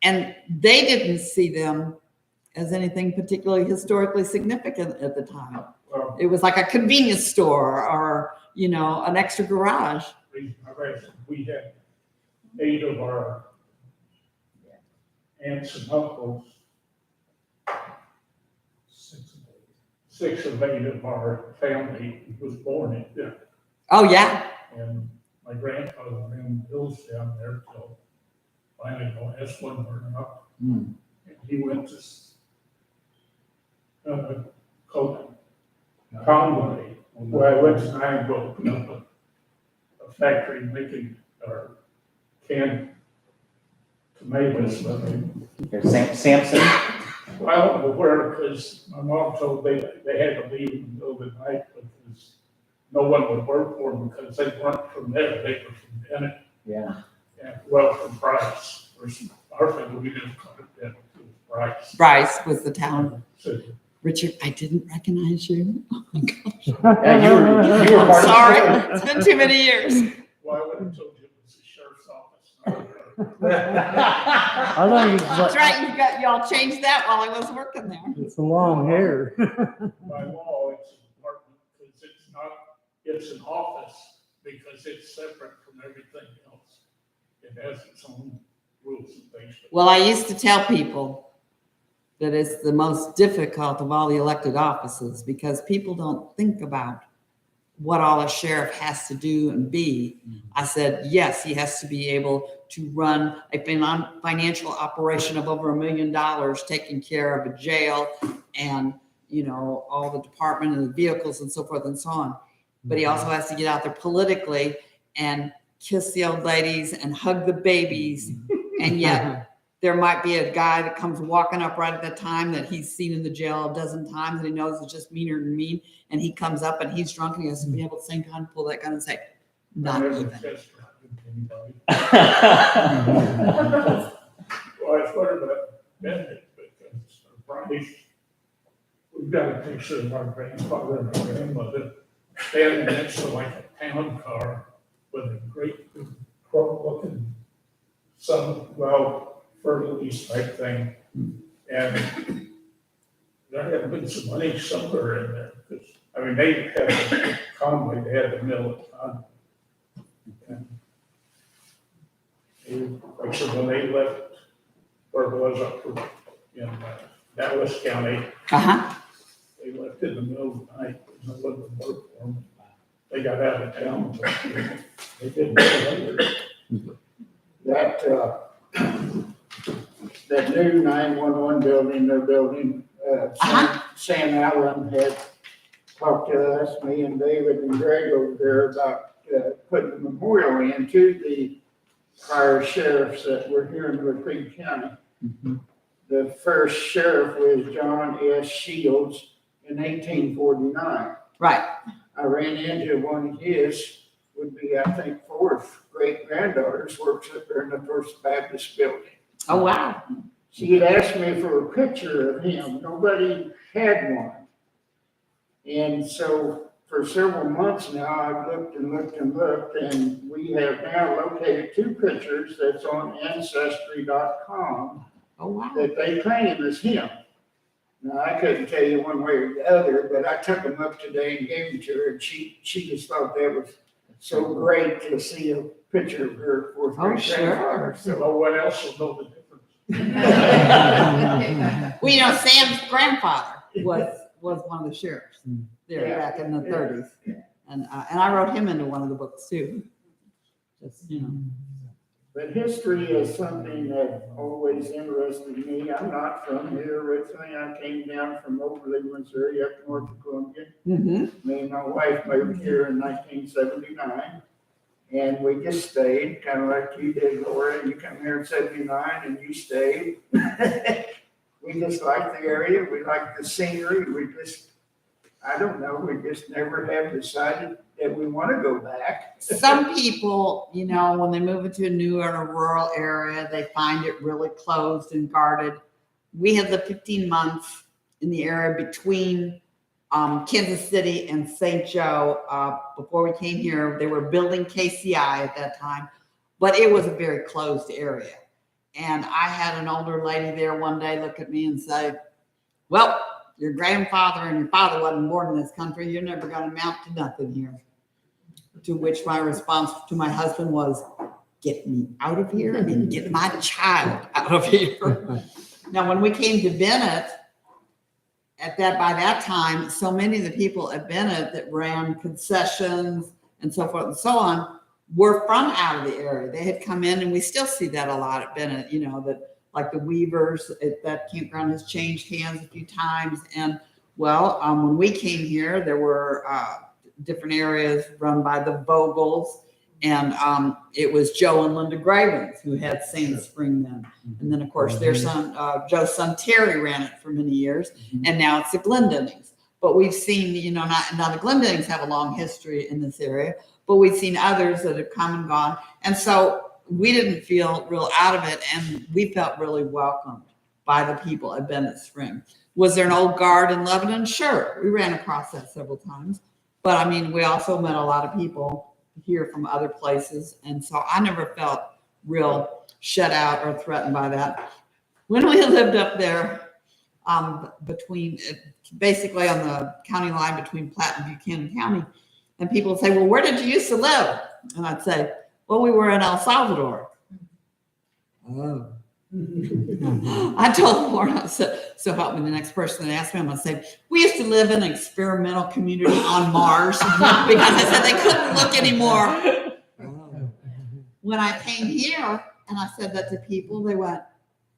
And they didn't see them as anything particularly historically significant at the time. Well, It was like a convenience store or, an extra garage. we had 8 of our aunts and uncles, 6 of 8 of our family was born in there. Oh, yeah. And my grandfather ran hills down there till finally the last one burned up. And he went to Conway, where I went to Niagara, opened up a factory making canned tomatoes. Samson? Well, I don't know where, because my mom told they had to leave in the middle of the night because no one would work for them because they weren't from there, they were from Bennett. Yeah. And well, from Bryce, our family, we didn't call it Bennett, it was Bryce. Bryce was the town. So, Richard, I didn't recognize you. Oh my gosh. Yeah, you were I'm part of the sorry. story. It's been too many years. well, I would have told you it was the sheriff's office. I think That's right. Y'all changed that while I was working there. it's the long hair. By law, it's an apartment because it's an office because it's separate from everything else. It has its own rules and things. Well, I used to tell people that it's the most difficult of all the elected offices because people don't think about what all a sheriff has to do and be. I said, yes, he has to be able to run a financial operation of over $1 million, taking care of a jail and, all the department and the vehicles and so forth and so on. But he also has to get out there politically and kiss the old ladies and hug the babies. And yet there might be a guy that comes walking up right at the time that he's seen in the jail a dozen times and he knows it's just meaner than mean. And he comes up and he's drunk and he has to be able at the same time to pull that gun and say, not even. Well, I thought about Bennett because Bryce, we've got a picture of our grandfather and our grandmother standing next to like a town car with a great big looking fertility type thing. And there had been some money somewhere in there because, they had Conway, they had the mill at the time. Like I said, when they left, where it was up in Dallas County, they left in the middle of the night, no one would work for them. They got out of town, but they didn't go later. That new 911 building they're building, Sam Allen had talked to us, me and David and Greg over there about putting a memorial into the prior sheriffs that were here in Laclede County. The first sheriff was John S. Shields in 1849. Right. I ran into one of his, would be, I think, 4th great-granddaughters, works up there in the First Baptist building. Oh, wow. She had asked me for a picture of him. Nobody had one. And so for several months now, I've looked and looked and looked, and we have now located 2 pictures that's on Ancestry.com. Oh, wow. That they claim as him. Now, I couldn't tell you one way or the other, but I took them up today and gave them to her, and she just thought that was so great to see a picture of her 4th great-grandfather. So what else will know the difference? Well, Sam's grandfather was one of the sheriffs there back in the 30s. And I wrote him into one of the books too. Just, But history is something that always interested me. I'm not from here originally. I came down from Overley, Missouri, up north of Columbia. Me and my wife moved here in 1979. And we just stayed, kind of like you did, Laura. You come here in 79 and you stayed. We just liked the area. We liked the scenery. We just I don't know, we just never have decided that we want to go back. Some people, you know, when they move into a new or a rural area, they find it really closed and guarded. We had the 15 months in the area between Kansas City and St. Joe. Before we came here, they were building KCI at that time, but it was a very closed area. And I had an older lady there one day look at me and say, well, your grandfather and your father wasn't born in this country. You're never going to amount to nothing here. To which my response to my husband was, get me out of here and get my child out of here. Now, when we came to Bennett, by that time, so many of the people at Bennett that ran concessions and so forth and so on were from out of the area. They had come in, and we still see that a lot at Bennett, you know, that like the Weavers at that campground has changed hands a few times. And well, when we came here, there were different areas run by the Vogels, and it was Joe and Linda Gravens who had Sand Spring then. And then of course their son, Joe's son Terry ran it for many years, and now it's the Glendennings. But we've seen, you know, now the Glendennings have a long history in this area, but we've seen others that have come and gone. And so we didn't feel real out of it, and we felt really welcomed by the people at Bennett Spring. Was there an old guard in Lebanon? Sure, we ran across that several times. But I mean, we also met a lot of people here from other places. And so I never felt real shut out or threatened by that. When we lived up there basically on the county line between Platte and Buchanan County, and people would say, well, where did you used to live? And I'd say, well, we were in El Salvador. Oh. I told Laura, I said, so help me, the next person that asked me, I'm going to say, we used to live in an experimental community on Mars, because I said they couldn't look anymore. When I came here and I said that to people, they went,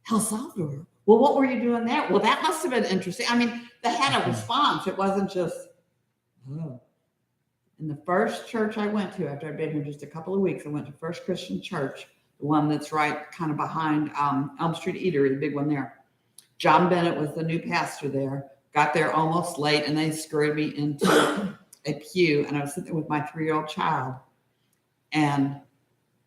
El Salvador? Well, what were you doing there? Well, that must have been interesting. I mean, they had a response. It wasn't just, oh. In the first church I went to, after I'd been here just a couple of weeks, I went to First Christian Church, the one that's right kind of behind Elm Street Eatery, the big one there. John Bennett was the new pastor there. Got there almost late, and they scurried me into a pew, and I was sitting there with my 3-year-old child. And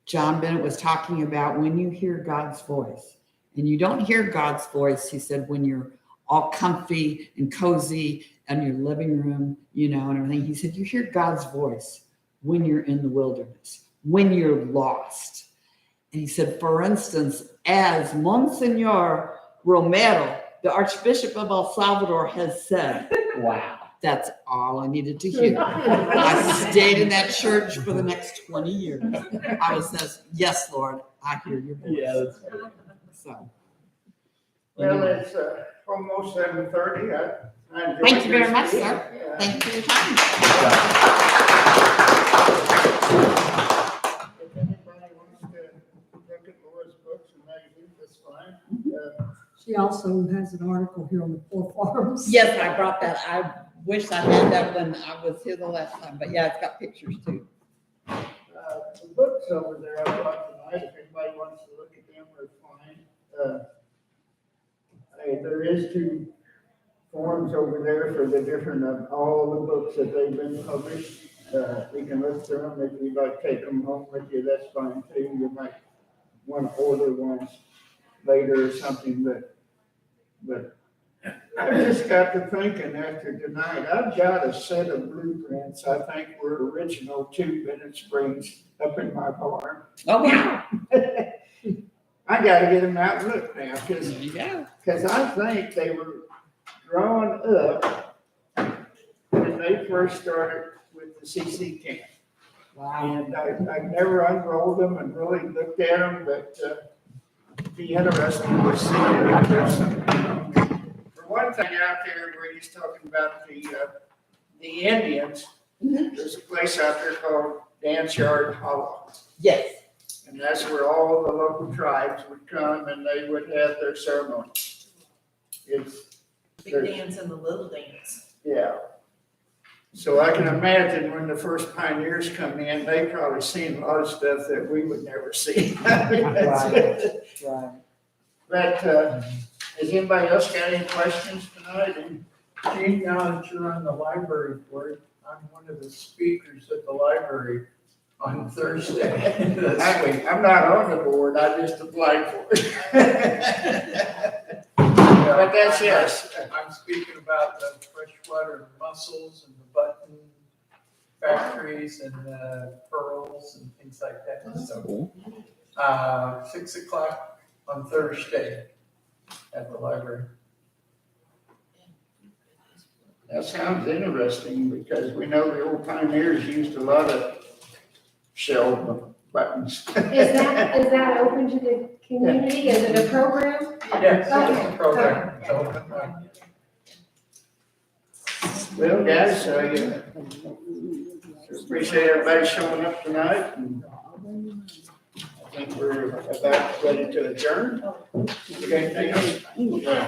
John Bennett was talking about when you hear God's voice. And you don't hear God's voice, he said, when you're all comfy and cozy in your living room, you know, and everything. He said, you hear God's voice when you're in the wilderness, when you're lost. And he said, for instance, as Monsignor Romero, the Archbishop of El Salvador, has said, wow, that's all I needed to hear. I stayed in that church for the next 20 years. I was says, yes, Lord, I hear your voice. Yeah, that's right. So. Well, it's almost 7:30. Thank you very much, sir. Yeah. Thank you for your time. If anybody wants to look at Laura's books and magazines, that's fine. She also has an article here on the Poor Farms. Yes, I brought that. I wish I had that when I was here the last time, but yeah, it's got pictures too. The books over there I brought tonight, if anybody wants to look at them, are fine. There is 2 forms over there for the different, all the books that they've been published. You can look through them. If you'd like to take them home with you, that's fine too. You might want to order ones later or something, but I just got to thinking after tonight, I've got a set of blueprints I think were original to Bennett Springs up in my barn. Oh, wow. I got to get them out and look now, because I think they were drawn up when they first started with the CC camp. Wow. And I never unrolled them and really looked at them, but it'd be interesting to see if there's something. For one thing out there where he's talking about the Indians, there's a place out there called Dance Yard Hollow. Yes. And that's where all the local tribes would come and they would have their ceremonies. It's Big dance and the little dance. yeah. So I can imagine when the first pioneers come in, they probably seen a lot of stuff that we would never see. Right. But has anybody else got any questions tonight? Gene, now that you're on the library board, I'm one of the speakers at the library on Thursday this week. I'm not on the board, I just applied for it. But that's yes. I'm speaking about the freshwater mussels and the button factories and pearls and things like that. So, 6 o'clock on Thursday at the library. That sounds interesting, because we know the old pioneers used a lot of shell buttons. Is that open to the community? Is it a program? Yes, Okay. it's a program. It's open. Well, guys, appreciate everybody showing up tonight, and I think we're about ready to adjourn. Okay, thank you.